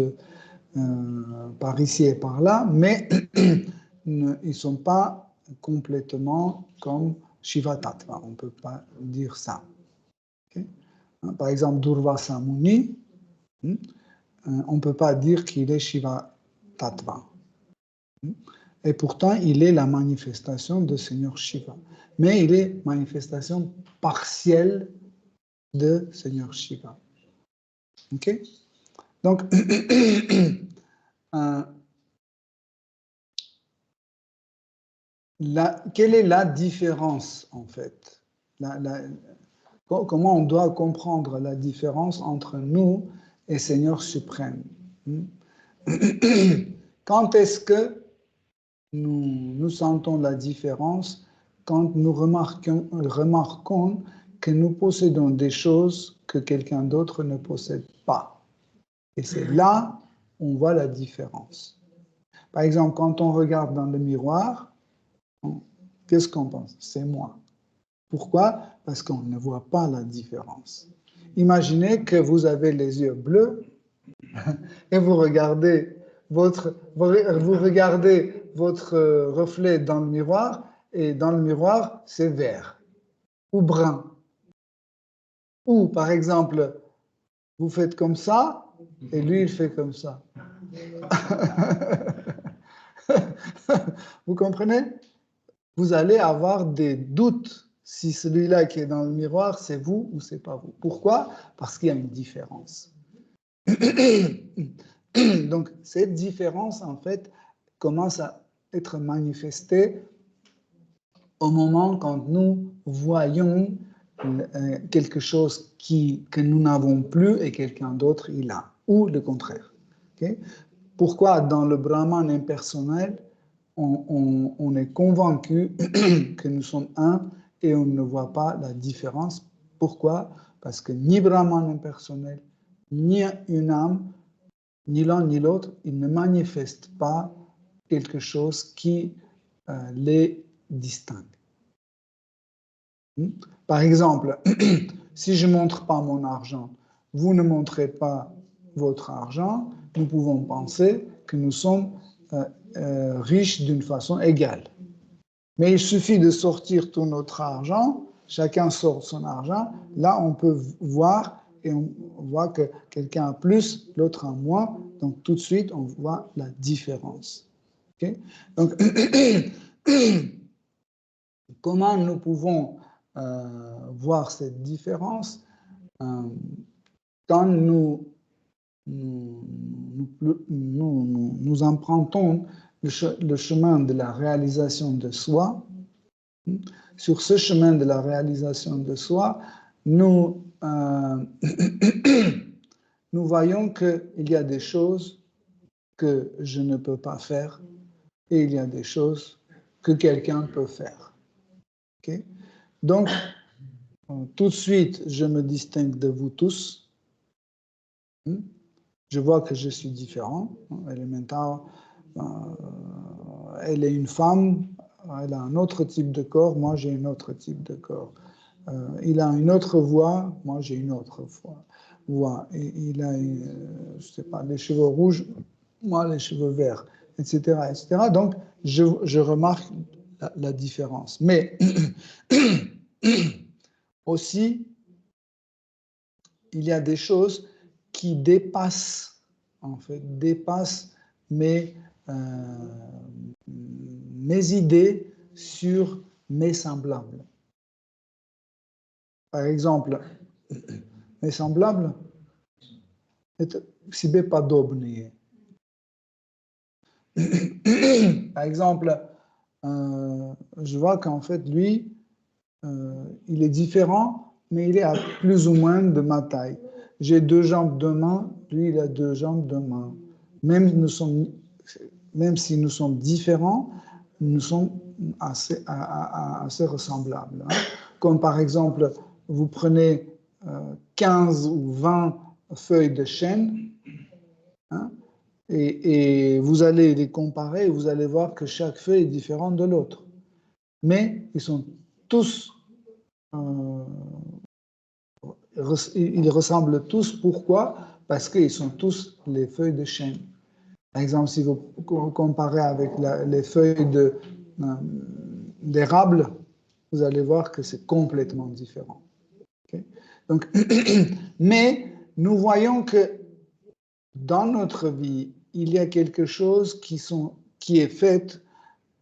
par ici et par là, mais ils ne sont pas complètement comme Shiva Tattva. On ne peut pas dire ça. Okay? Par exemple, Durvasa Muni, on ne peut pas dire qu'il est Shiva Tattva. Et pourtant, il est la manifestation de Seigneur Shiva. Mais il est manifestation partielle de Seigneur Shiva. OK? Donc, quelle est la différence, en fait? Comment on doit comprendre la différence entre nous et Seigneur suprême? Quand est-ce que nous sentons la différence? Quand nous remarquons que nous possédons des choses que quelqu'un d'autre ne possède pas. Et c'est là où on voit la différence. Par exemple, quand on regarde dans le miroir, qu'est-ce qu'on pense? C'est moi. Pourquoi? Parce qu'on ne voit pas la différence. Imaginez que vous avez les yeux bleus et vous regardez votre reflet dans le miroir et dans le miroir, c'est vert ou brun. Ou, par exemple, vous faites comme ça et lui, il fait comme ça. Vous comprenez? Vous allez avoir des doutes si celui-là qui est dans le miroir, c'est vous ou c'est pas vous. Pourquoi? Parce qu'il y a une différence. Donc, cette différence, en fait, commence à être manifestée au moment quand nous voyons quelque chose que nous n'avons plus et quelqu'un d'autre il a, ou le contraire. Okay? Pourquoi dans le Brahman impersonnel, on est convaincu que nous sommes un et on ne voit pas la différence? Pourquoi? Parce que ni Brahman impersonnel, ni une âme, ni l'un ni l'autre, ils ne manifestent pas quelque chose qui les distingue. Par exemple, si je ne montre pas mon argent, vous ne montrez pas votre argent, nous pouvons penser que nous sommes riches d'une façon égale. Mais il suffit de sortir tout notre argent, chacun sort son argent, là on peut voir et on voit que quelqu'un a plus, l'autre a moins, donc tout de suite on voit la différence. Okay? Donc, comment nous pouvons voir cette différence quand nous empruntons le chemin de la réalisation de soi. Sur ce chemin de la réalisation de soi, nous voyons qu'il y a des choses que je ne peux pas faire et il y a des choses que quelqu'un peut faire. Okay? Donc, tout de suite, je me distingue de vous tous. Je vois que je suis différent. Elemental, elle est une femme, elle a un autre type de corps, moi j'ai un autre type de corps. Il a une autre voix, moi j'ai une autre voix. Et il a, je sais pas, les cheveux rouges, moi les cheveux verts, etc. etc. Donc, je remarque la différence. Mais aussi, il y a des choses qui dépassent mes idées sur mes semblables. Par exemple, mes semblables, c'est pas d'obné. Par exemple, je vois qu'en fait, lui, il est différent, mais il est à plus ou moins de ma taille. J'ai 2 jambes de main, lui, il a 2 jambes de main. Même si nous sommes différents, nous sommes assez ressemblables. Hein. Comme par exemple, vous prenez 15 ou 20 feuilles de chêne, hein, et vous allez les comparer et vous allez voir que chaque feuille est différente de l'autre. Mais ils sont tous, ils ressemblent tous. Pourquoi? Parce qu'ils sont tous les feuilles de chêne. Par exemple, si vous comparez avec les feuilles d'érable, vous allez voir que c'est complètement différent. Okay? Donc, mais nous voyons que dans notre vie, il y a quelque chose qui est fait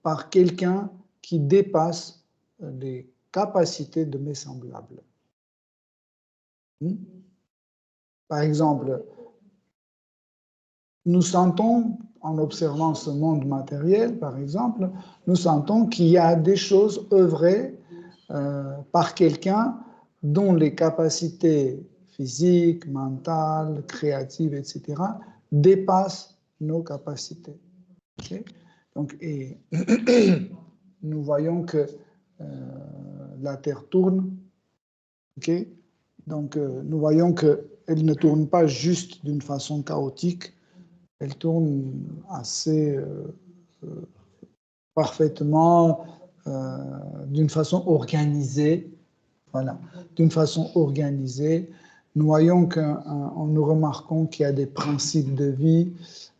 par quelqu'un qui dépasse les capacités de mes semblables. Par exemple, nous sentons, en observant ce monde matériel, par exemple, nous sentons qu'il y a des choses œuvrées par quelqu'un dont les capacités physiques, mentales, créatives, etc., dépassent nos capacités. Okay? Donc, et nous voyons que la Terre tourne. Okay? Donc, nous voyons qu'elle ne tourne pas juste d'une façon chaotique, elle tourne assez parfaitement, d'une façon organisée. Voilà, d'une façon organisée. Nous voyons nous remarquons qu'il y a des principes de vie.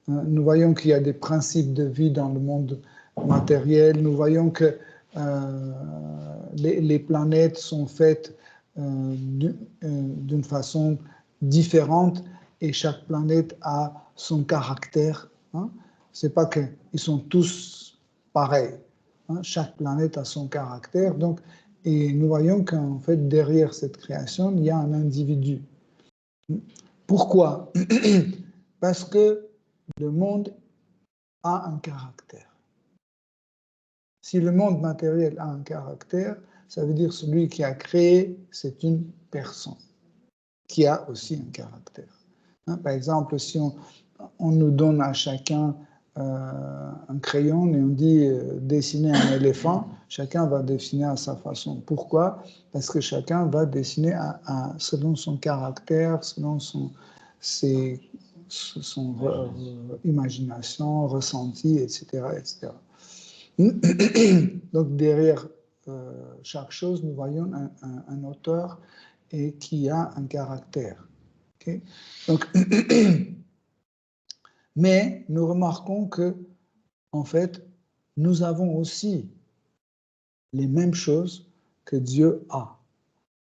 Nous voyons qu'il y a des principes de vie dans le monde matériel. Nous voyons que les planètes sont faites d'une façon différente et chaque planète a son caractère. Hein. C'est pas qu'ils sont tous pareils. Hein. Chaque planète a son caractère. Donc, et nous voyons qu'en fait, derrière cette création, il y a un individu. Pourquoi? Parce que le monde a un caractère. Si le monde matériel a un caractère, ça veut dire celui qui a créé, c'est une personne qui a aussi un caractère. Hein, par exemple, si on nous donne à chacun un crayon et on dit dessiner un éléphant, chacun va dessiner à sa façon. Pourquoi? Parce que chacun va dessiner selon son caractère, selon son imagination, ressenti, etc., etc. Donc derrière chaque chose, nous voyons un auteur et qui a un caractère. Okay? Donc, mais nous remarquons que, en fait, nous avons aussi les mêmes choses que Dieu a.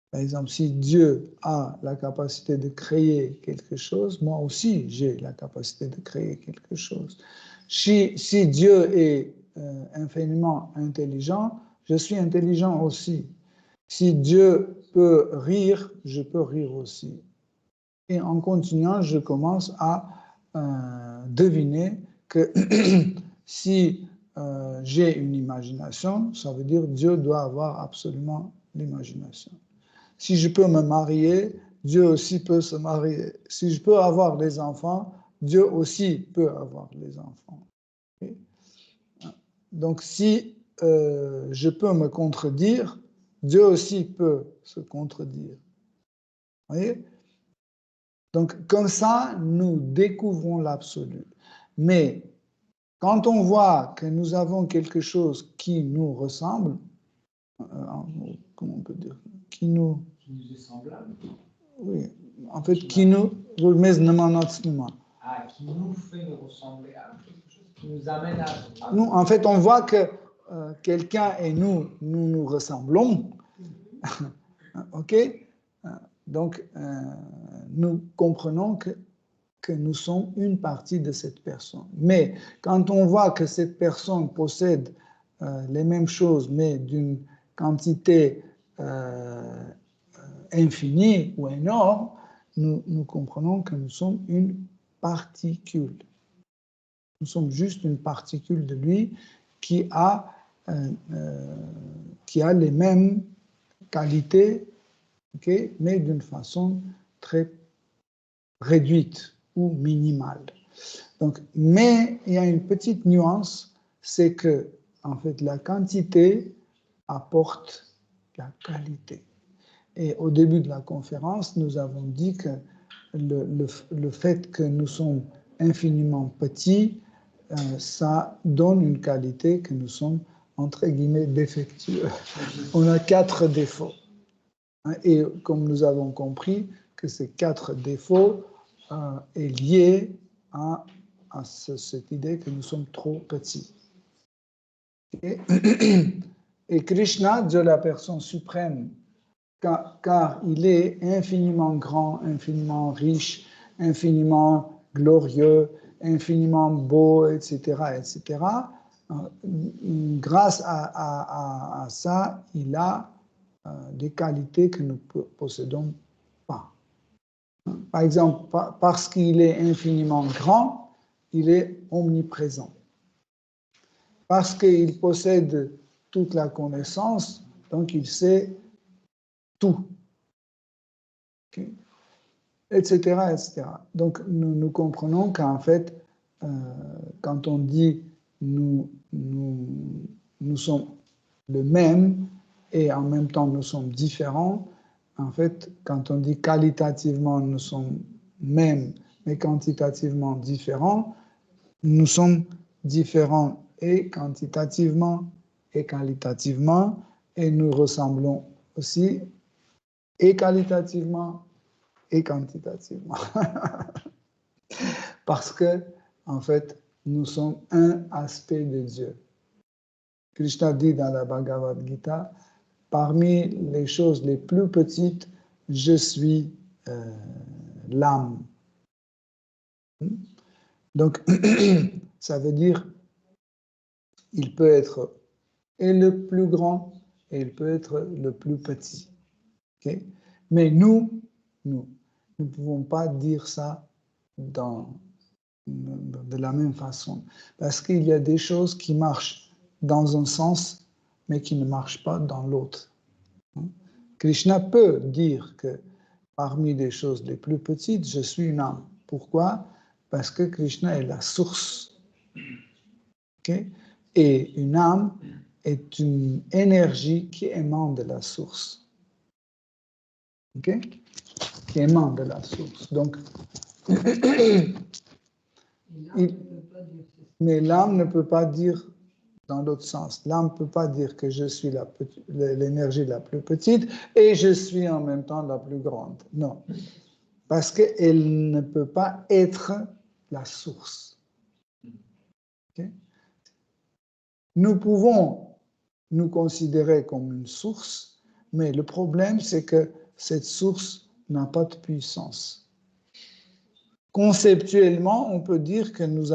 Par exemple, si Dieu a la capacité de créer quelque chose, moi aussi j'ai la capacité de créer quelque chose. Si Dieu est infiniment intelligent, je suis intelligent aussi. Si Dieu peut rire, je peux rire aussi. Et en continuant, je commence à deviner que si j'ai une imagination, ça veut dire Dieu doit avoir absolument l'imagination. Si je peux me marier, Dieu aussi peut se marier. Si je peux avoir des enfants, Dieu aussi peut avoir des enfants. Okay? Donc si je peux me contredire, Dieu aussi peut se contredire. Vous voyez? Donc, comme ça, nous découvrons l'absolu. Mais quand on voit que nous avons quelque chose qui nous ressemble, comment on peut dire, qui nous est semblable. Oui, en fait, qui nous qui nous fait nous ressembler à quelque chose, qui nous amène à... Nous, en fait, on voit que quelqu'un et nous ressemblons. OK? Donc, nous comprenons que nous sommes une partie de cette personne. Mais quand on voit que cette personne possède les mêmes choses, mais d'une quantité infinie ou énorme, nous comprenons que nous sommes une particule. Nous sommes juste une particule de lui qui a les mêmes qualités, okay, mais d'une façon très réduite ou minimale. Donc, mais il y a une petite nuance, c'est que en fait la quantité apporte la qualité. Et au début de la conférence, nous avons dit que le fait que nous sommes infiniment petit, ça donne une qualité que nous sommes, entre guillemets, défectueux. On a 4 défauts. Et comme nous avons compris que ces 4 défauts est lié à cette idée que nous sommes trop petits. Et Krishna, Dieu la personne suprême, car il est infiniment grand, infiniment riche, infiniment glorieux, infiniment beau, etc., etc. Grâce à ça, il a des qualités que nous ne possédons pas. Par exemple, parce qu'il est infiniment grand, il est omniprésent. Parce qu'il possède toute la connaissance, donc il sait tout, okay? Etc., etc. Donc nous comprenons qu'en fait, quand on dit nous sommes le même et en même temps nous sommes différents, en fait, quand on dit qualitativement nous sommes mêmes mais quantitativement différents, nous sommes différents et quantitativement et qualitativement, et nous ressemblons aussi et qualitativement et quantitativement. Parce que, en fait, nous sommes un aspect de Dieu. Krishna dit dans la Bhagavad Gita, parmi les choses les plus petites, je suis l'âme. Donc, ça veut dire, il peut être et le plus grand et il peut être le plus petit. Okay? Mais nous ne pouvons pas dire ça de la même façon. Parce qu'il y a des choses qui marchent dans un sens, mais qui ne marchent pas dans l'autre. Krishna peut dire que parmi les choses les plus petites, je suis une âme. Pourquoi? Parce que Krishna est la source. Okay? Et une âme est une énergie qui émane de la source. Okay? Qui émane de la source. Donc, mais l'âme ne peut pas dire dans l'autre sens. L'âme ne peut pas dire que je suis l'énergie la plus petite et je suis en même temps la plus grande. Non. Parce qu'elle ne peut pas être la source. Okay? Nous pouvons nous considérer comme une source, mais le problème, c'est que cette source n'a pas de puissance. Conceptuellement, on peut dire que nous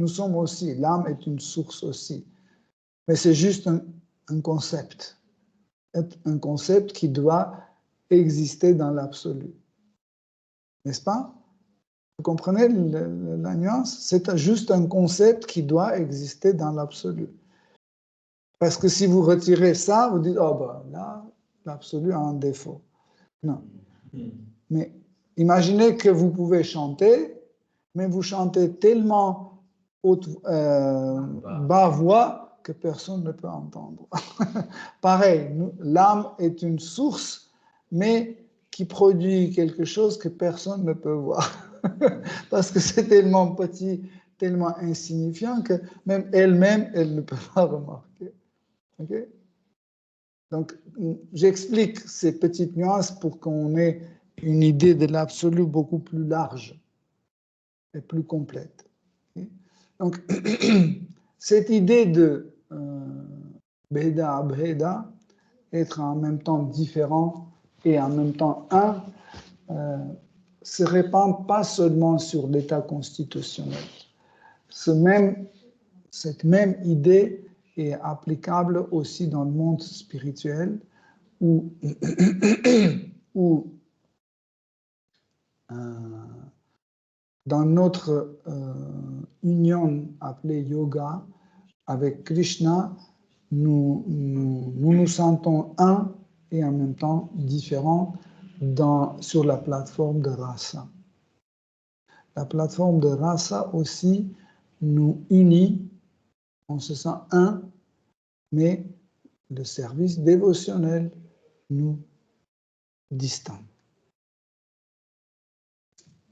sommes aussi, l'âme est une source aussi, mais c'est juste un concept qui doit exister dans l'absolu. N'est-ce pas? Vous comprenez la nuance? C'est juste un concept qui doit exister dans l'absolu. Parce que si vous retirez ça, vous dites, oh ben là, l'absolu a un défaut. Non. Mais imaginez que vous pouvez chanter, mais vous chantez tellement bas voix que personne ne peut entendre. Pareil, l'âme est une source, mais qui produit quelque chose que personne ne peut voir. Parce que c'est tellement petit, tellement insignifiant que même elle-même, elle ne peut pas remarquer. Okay? Donc, j'explique ces petites nuances pour qu'on ait une idée de l'absolu beaucoup plus large et plus complète. Okay? Donc, cette idée de Bheda Abheda, être en même temps différent et en même temps un, se répand pas seulement sur l'état constitutionnel. Cette même idée est applicable aussi dans le monde spirituel où, dans notre union appelée yoga avec Krishna, nous sentons un et en même temps différents sur la plateforme de rasa. La plateforme de rasa aussi nous unit, on se sent un, mais le service dévotionnel nous distingue.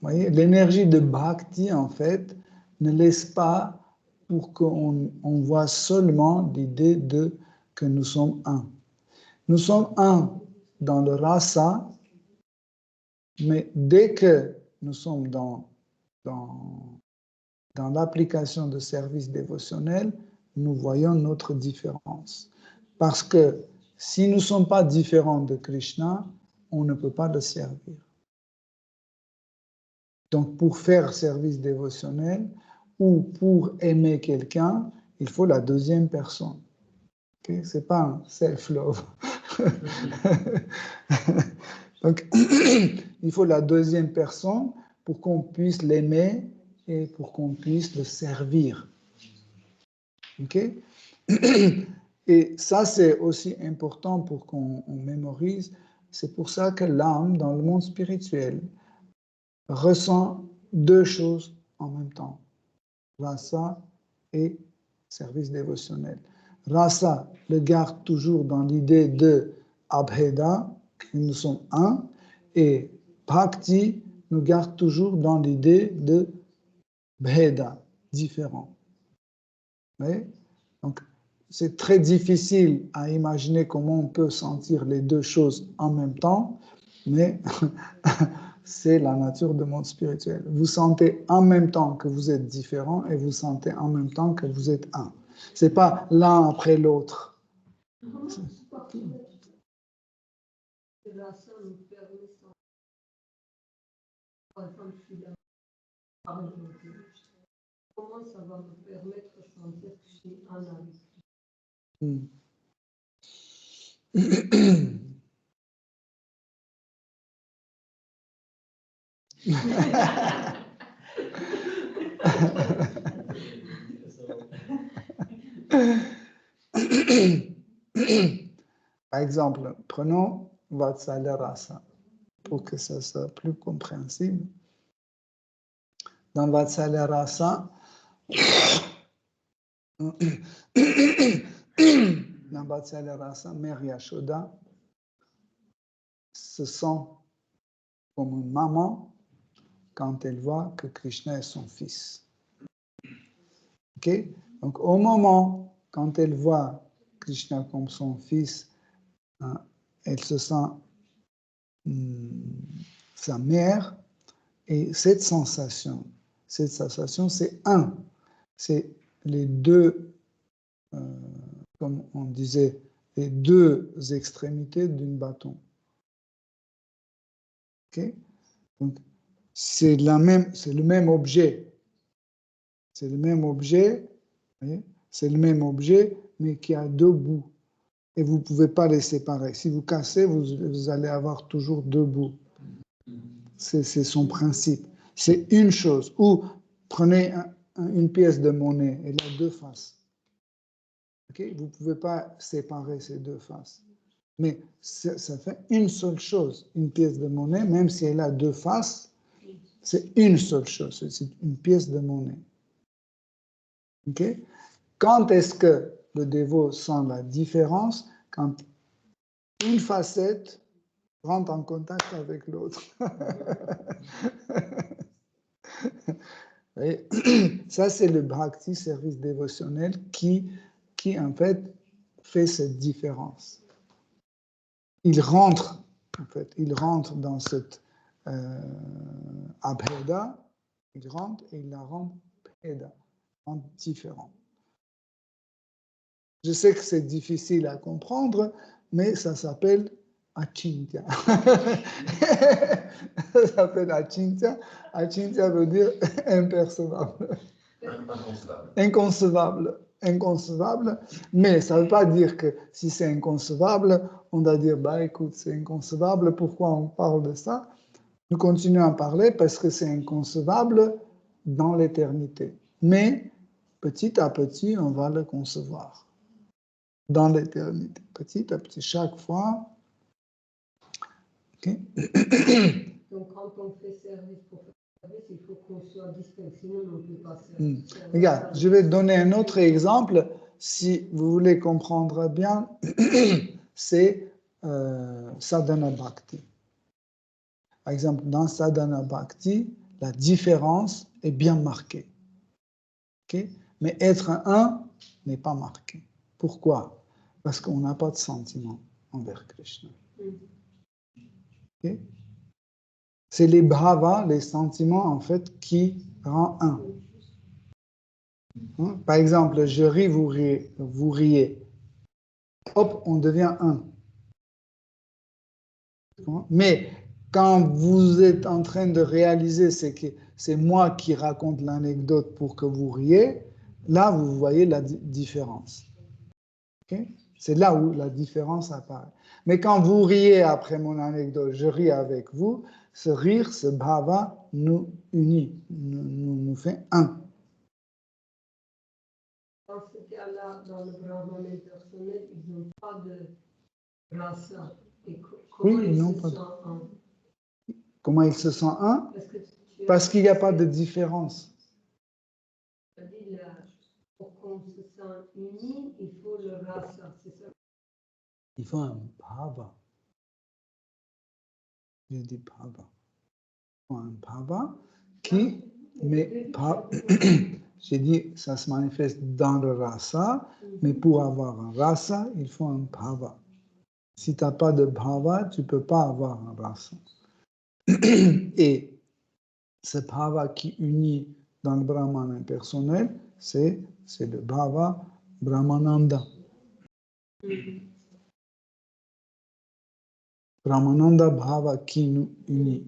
voyez, l'énergie de Bhakti, en fait, ne laisse pas pour qu'on voit seulement l'idée de que nous sommes un. Nous sommes un dans le rasa, mais dès que nous sommes dans l'application de service dévotionnel, nous voyons notre différence. Parce que si nous ne sommes pas différents de Krishna, on ne peut pas le servir. Donc, pour faire service dévotionnel ou pour aimer quelqu'un, il faut la deuxième personne. Okay? Ce n'est pas un self-love. Donc, il faut la deuxième personne pour qu'on puisse l'aimer et pour qu'on puisse le servir. OK? Et ça, c'est aussi important pour qu'on mémorise. C'est pour ça que l'âme, dans le monde spirituel, ressent deux choses en même temps. Rasa et service dévotionnel. Rasa le garde toujours dans l'idée de Abheda, nous sommes un, et Bhakti nous garde toujours dans l'idée de Bheda, différent. Oui? Donc, c'est très difficile à imaginer comment on peut sentir les deux choses en même temps, mais c'est la nature du monde spirituel. Vous sentez en même temps que vous êtes différent et vous sentez en même temps que vous êtes un. Ce n'est pas l'un après l'autre. Comment ça va me permettre de sentir que je suis un avec Par exemple, prenons Vatsalya Rasa pour que ça soit plus compréhensible. Dans Vatsalya Rasa, Mère Yashoda se sent comme une maman quand elle voit que Krishna est son fils. Okay? Donc, au moment quand elle voit Krishna comme son fils, hein, elle se sent sa mère, et cette sensation, c'est un. C'est les deux, comme on disait, les deux extrémités d'un bâton. Okay? Donc, c'est le même objet. C'est le même objet, c'est le même objet, mais qui a deux bouts. Et vous ne pouvez pas les séparer. Si vous cassez, vous allez avoir toujours deux bouts. C'est son principe. C'est une chose. Ou prenez une pièce de monnaie, elle a deux faces. Okay? Vous ne pouvez pas séparer ces deux faces. Mais ça fait une seule chose. Une pièce de monnaie, même si elle a deux faces, c'est une seule chose. C'est une pièce de monnaie. Okay? Quand est-ce que le dévot sent la différence? Quand une facette rentre en contact avec l'autre. Ça, c'est le bhakti, service dévotionnel, qui en fait cette différence. Il rentre dans cette abheda, il rentre et il la rend bheda, rend différent. Je sais que c'est difficile à comprendre, mais ça s'appelle achintya. Ça s'appelle achintya. Achintya veut dire impercevable. Inconcevable. Mais ça ne veut pas dire que si c'est inconcevable, on doit dire, bah écoute, c'est inconcevable, pourquoi on parle de ça? Nous continuons à parler parce que c'est inconcevable dans l'éternité. Mais petit à petit, on va le concevoir. Dans l'éternité, petit à petit, chaque fois. Okay. Donc, quand on fait service pour faire service, il faut qu'on soit distinct, sinon on ne peut pas servir. Regarde, je vais donner un autre exemple, si vous voulez comprendre bien, c'est Sadhana Bhakti. Par exemple, dans Sadhana Bhakti, la différence est bien marquée. Okay? Mais être un n'est pas marqué. Pourquoi? Parce qu'on n'a pas de sentiment envers Krishna. Okay? C'est les bhavas, les sentiments en fait, qui rendent un. Hein? Par exemple, je ris, vous riez. Hop, on devient un. Mais quand vous êtes en train de réaliser que c'est moi qui raconte l'anecdote pour que vous riez, là, vous voyez la différence. Okay? C'est là où la différence apparaît. Mais quand vous riez après mon anecdote, je ris avec vous, ce rire, ce bhava nous unit, nous fait un. Dans ce cas-là, dans le Brahman impersonnel, ils n'ont pas de rasa. Oui, ils n'ont pas de... Comment ils se sentent un? Parce qu'il n'y a pas de différence. Pour qu'on se sente unis, il faut le rasa, c'est ça? Il faut un bhava. Je dis bhava. Il faut un bhava qui... Mais j'ai dit, ça se manifeste dans le rasa, mais pour avoir un rasa, il faut un bhava. Si tu n'as pas de bhava, tu ne peux pas avoir un rasa. Et ce bhava qui unit dans le Brahman impersonnel, c'est le bhava Brahmananda. Brahmananda bhava qui nous unit.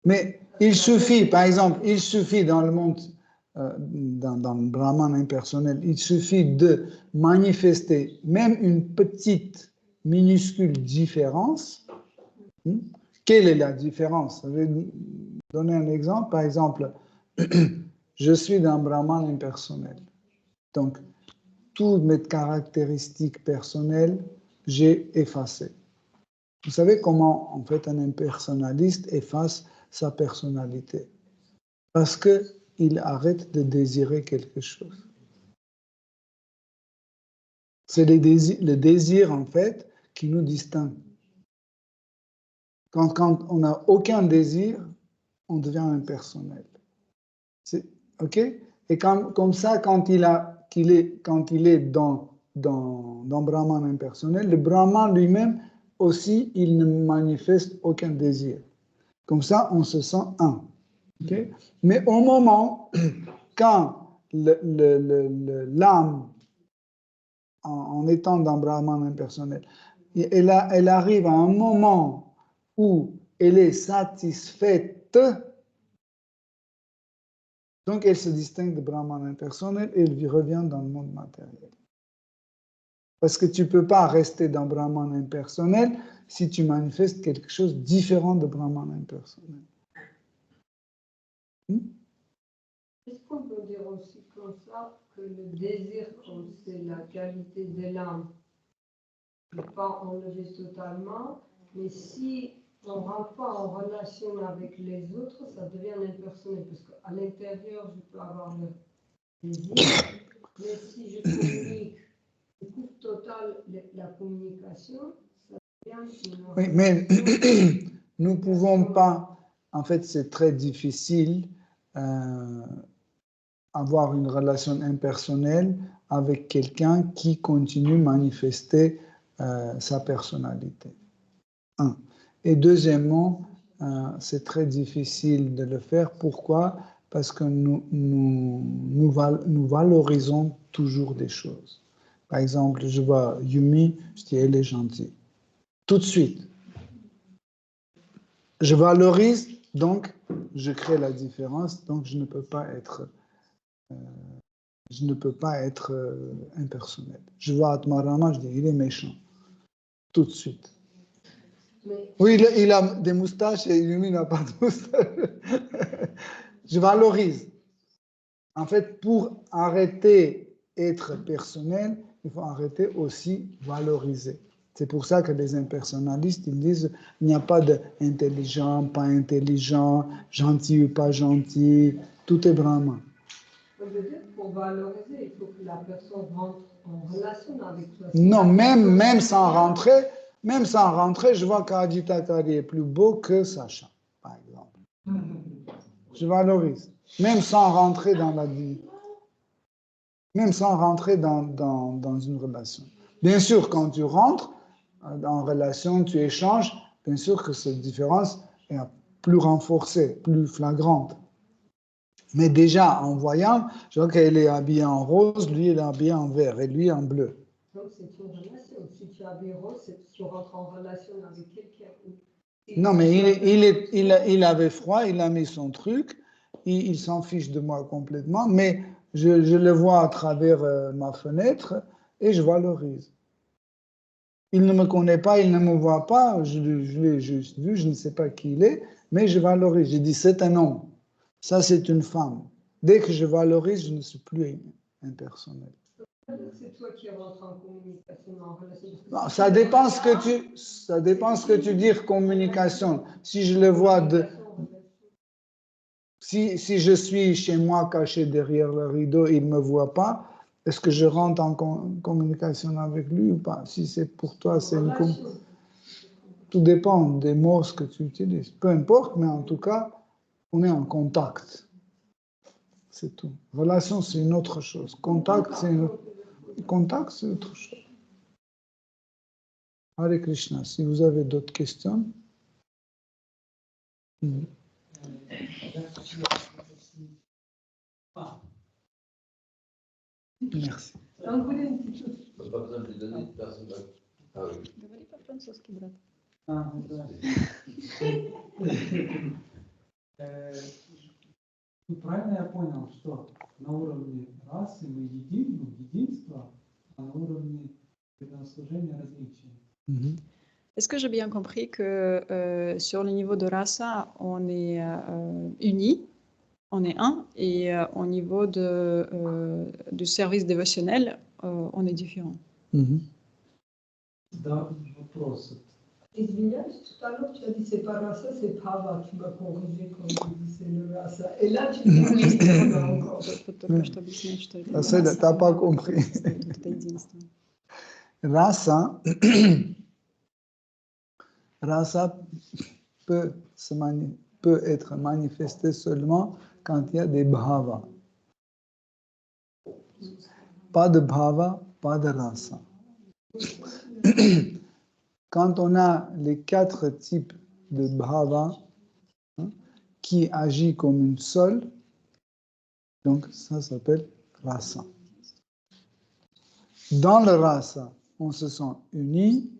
Mais il suffit, par exemple, il suffit dans le monde, dans le Brahman impersonnel, il suffit de manifester même une petite, minuscule différence. Quelle est la différence? Je vais donner un exemple. Par exemple, je suis dans le Brahman impersonnel. Donc, toutes mes caractéristiques personnelles, j'ai effacé. Vous savez comment, en fait, un impersonnaliste efface sa personnalité? Parce qu'il arrête de désirer quelque chose. C'est le désir, en fait, qui nous distingue. Quand on n'a aucun désir, on devient impersonnel. OK? Et comme ça, quand il est dans Brahman impersonnel, le Brahman lui-même aussi, il ne manifeste aucun désir. Comme ça, on se sent un. Okay? Mais au moment, quand l'âme, en étant dans Brahman impersonnel, elle arrive à un moment où elle est satisfaite, donc elle se distingue de Brahman impersonnel et elle revient dans le monde matériel. Parce que tu ne peux pas rester dans Brahman impersonnel si tu manifestes quelque chose de différent de Brahman impersonnel. Est-ce qu'on peut dire aussi comme ça que le désir, comme c'est la qualité de l'âme, n'est pas enlevé totalement, mais si on ne rentre pas en relation avec les autres, ça devient impersonnel, parce qu'à l'intérieur, je peux avoir le désir, mais si je communique, je coupe total la communication, ça devient une... Oui, mais nous ne pouvons pas, en fait c'est très difficile avoir une relation impersonnelle avec quelqu'un qui continue à manifester sa personnalité. Un. Et deuxièmement, c'est très difficile de le faire. Pourquoi? Parce que nous valorisons toujours des choses. Par exemple, je vois Yumi, je dis elle est gentille. Tout de suite. Je valorise, donc je crée la différence, donc je ne peux pas être impersonnel. Je vois Atmarama, je dis il est méchant. Tout de suite. Oui, il a des moustaches et Yumi n'a pas de moustaches. Je valorise. En fait, pour arrêter d'être personnel, il faut arrêter aussi valoriser. C'est pour ça que les impersonnalistes, ils disent il n'y a pas d'intelligent, pas intelligent, gentil ou pas gentil, tout est Brahman. Ça veut dire pour valoriser, il faut que la personne rentre en relation avec toi. Non, même sans rentrer, Même sans rentrer, je vois qu'Aditakari est plus beau que Sacha, par exemple. Je valorise. Même sans rentrer dans la vie. Même sans rentrer dans une relation. Bien sûr, quand tu rentres en relation, tu échanges, bien sûr que cette différence est plus renforcée, plus flagrante. Mais déjà, en voyant, je vois qu'elle est habillée en rose, lui, il est habillé en vert, et lui en bleu. Donc, c'est une relation. Si tu habilles rose, tu rentres en relation avec quelqu'un. Non, mais il avait froid, il a mis son truc, il s'en fiche de moi complètement, mais je le vois à travers ma fenêtre et je valorise. Il ne me connaît pas, il ne me voit pas, je l'ai juste vu, je ne sais pas qui il est, mais je valorise. Je dis, c'est un homme, ça c'est une femme. Dès que je valorise, je ne suis plus impersonnel. C'est toi qui rentres en communication, en relation. Non, ça dépend ce que tu dis, communication. Si je le vois si je suis chez moi caché derrière le rideau, il ne me voit pas, est-ce que je rentre en communication avec lui ou pas? Si c'est pour toi, c'est une tout dépend des mots que tu utilises. Peu importe, mais en tout cas, on est en contact. C'est tout. Relation, c'est une autre chose. Contact, c'est autre chose. Hare Krishna, si vous avez d'autres questions. Merci. Pas besoin de donner de personne. Ah oui. Говори по-французски, брат. Правильно я понял, что на уровне расы мы единство, а на уровне служения различия. Est-ce que j'ai bien compris que sur le niveau de rasa, on est unis, on est un, et au niveau du service dévotionnel, on est différent? Да, вопрос. Извиняюсь, tout à l'heure tu as dit c'est pas rasa, c'est pava. Tu m'as corrigé quand tu dis c'est le rasa. Et là tu dis oui, on a encore. Только что объяснять, что это Ça, t'as pas compris. это единство. Rasa peut être manifesté seulement quand il y a des bhava. Pas de bhava, pas de rasa. Quand on a les 4 types de bhava qui agissent comme une seule, donc ça s'appelle rasa. Dans le rasa, on se sent unis.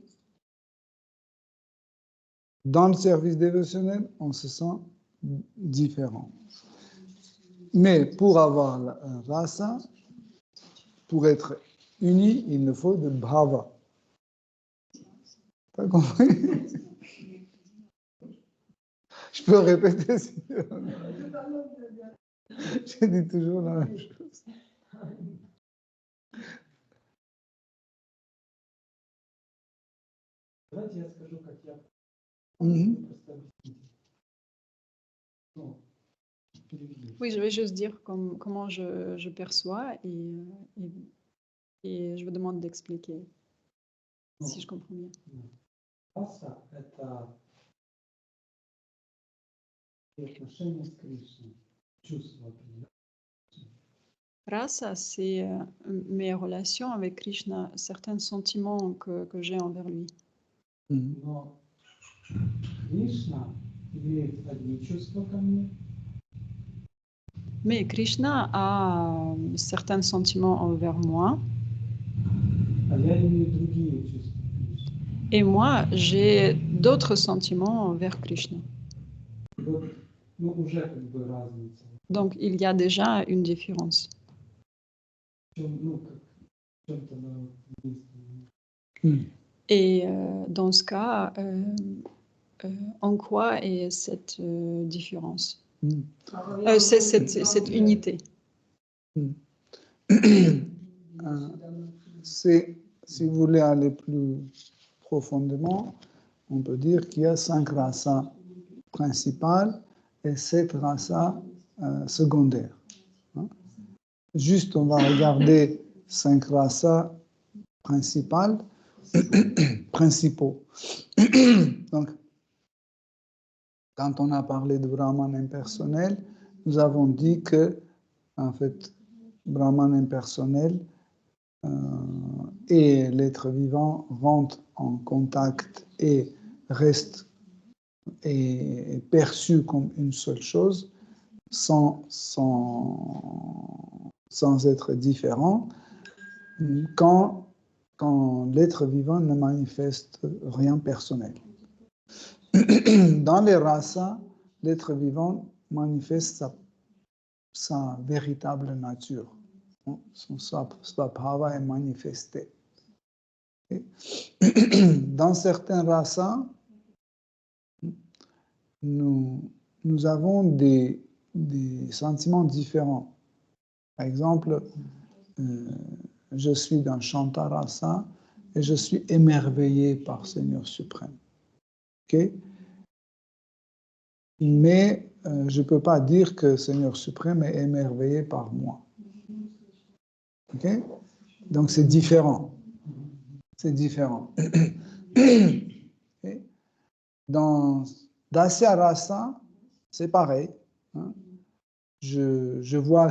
Dans le service dévotionnel, on se sent différent. Mais pour avoir la rasa, pour être uni, il nous faut de bhava. T'as compris? Je peux répéter si tu veux. Je dis toujours la même chose. Давайте я скажу, как я Oui, je vais juste dire comment je perçois et je vous demande d'expliquer si je comprends bien. Раса – это отношение с Кришной, чувство определенное. Rasa, c'est mes relations avec Krishna, certains sentiments que j'ai envers lui. Но Кришна имеет одни чувства ко мне, Mais Krishna a certains sentiments envers moi, а я имею другие чувства к Кришне. et moi, j'ai d'autres sentiments envers Krishna. Вот, уже как бы разница. Donc, il y a déjà une différence. Как в чем-то на Et dans ce cas, en quoi est cette différence? Cette unité? Si vous voulez aller plus profondément, on peut dire qu'il y a 5 rasas principales et 7 rasas secondaires. Juste, on va regarder 5 rasas principales. principaux. Donc, quand on a parlé de Brahman impersonnel, nous avons dit que, en fait, Brahman impersonnel et l'être vivant rentrent en contact et restent et perçus comme une seule chose, sans être différents, quand l'être vivant ne manifeste rien personnel. Dans les rasas, l'être vivant manifeste sa véritable nature. Son svabhava est manifesté. Dans certains rasas, nous avons des sentiments différents. Par exemple, je suis dans Shantarasa et je suis émerveillé par Seigneur suprême. Okay? Mais je ne peux pas dire que Seigneur suprême est émerveillé par moi. Okay? Donc c'est différent. C'est différent. Okay? Dans Dasya Rasa, c'est pareil. Hein? Je vois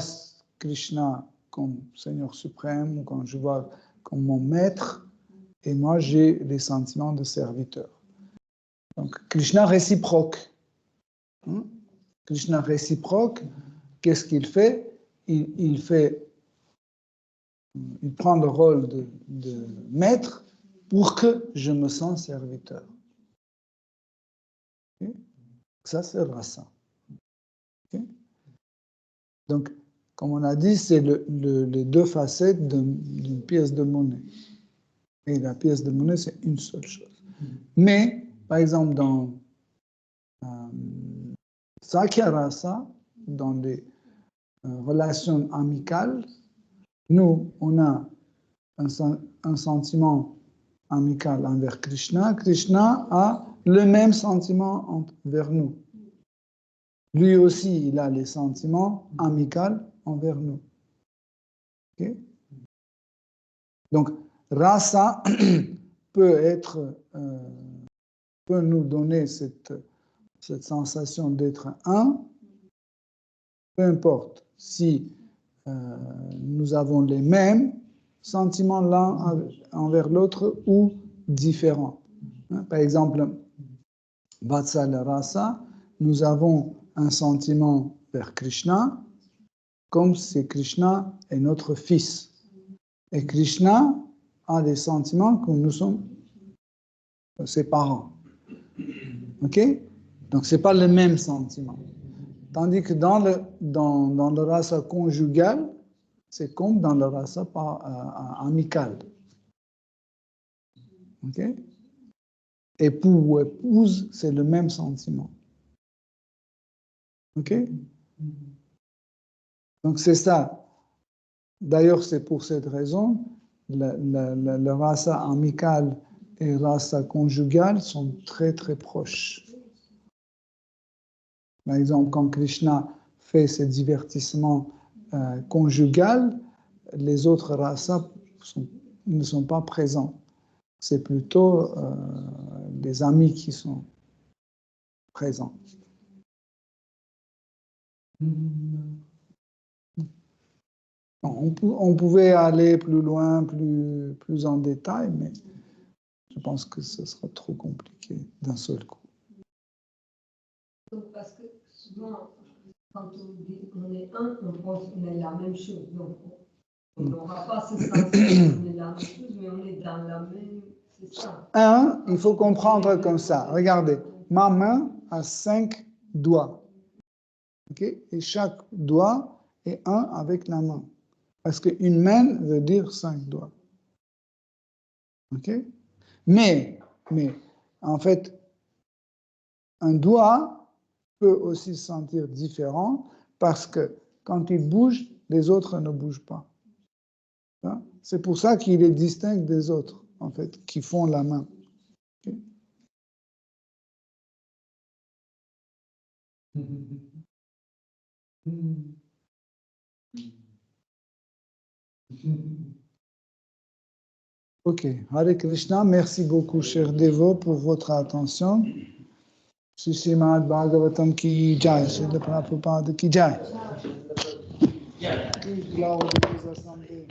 Krishna comme Seigneur suprême, ou quand je vois comme mon maître, et moi j'ai les sentiments de serviteur. Donc Krishna réciproque. Hein? Krishna réciproque, qu'est-ce qu'il fait? Il prend le rôle de maître pour que je me sente serviteur. Okay? Ça, c'est rasa. Okay? Donc, comme on a dit, c'est les deux facettes d'une pièce de monnaie. Et la pièce de monnaie, c'est une seule chose. Mais, par exemple, dans Sakya Rasa, dans les relations amicales, nous, on a un sentiment amical envers Krishna. Krishna a le même sentiment envers nous. Lui aussi, il a les sentiments amicaux envers nous. Okay? Donc, rasa peut nous donner cette sensation d'être un, peu importe si nous avons les mêmes sentiments l'un envers l'autre ou différents. Par exemple, Vatsala Rasa, nous avons un sentiment vers Krishna, comme si Krishna est notre fils. Et Krishna a des sentiments que nous sommes ses parents. OK? Donc, ce n'est pas le même sentiment. Tandis que dans le rasa conjugal, c'est comme dans le rasa amical. OK? Époux ou épouse, c'est le même sentiment. OK? Donc, c'est ça. D'ailleurs, c'est pour cette raison, le rasa amical et le rasa conjugal sont très, très proches. Par exemple, quand Krishna fait ses divertissements conjugal, les autres rasas ne sont pas présents. C'est plutôt des amis qui sont présents. On pouvait aller plus loin, plus en détail, mais je pense que ce sera trop compliqué d'un seul coup. Donc, parce que souvent, quand on dit qu'on est un, on pense qu'on est la même chose. Donc, on n'aura pas ce sentiment qu'on est la même chose, mais on est dans la même... C'est ça. Un, il faut comprendre comme ça. Regardez, ma main a 5 doigts. Okay? Et chaque doigt est un avec la main. Parce qu'une main veut dire 5 doigts. Okay? Mais, en fait, un doigt peut aussi se sentir différent parce que quand il bouge, les autres ne bougent pas. C'est pour ça qu'il est distinct des autres, en fait, qui font la main. Okay? Ok, Hare Krishna, merci beaucoup, chers dévots, pour votre attention. Shri Srimad Bhagavatam ki jai, Srila Prabhupada ki jai. Gloire aux assemblées.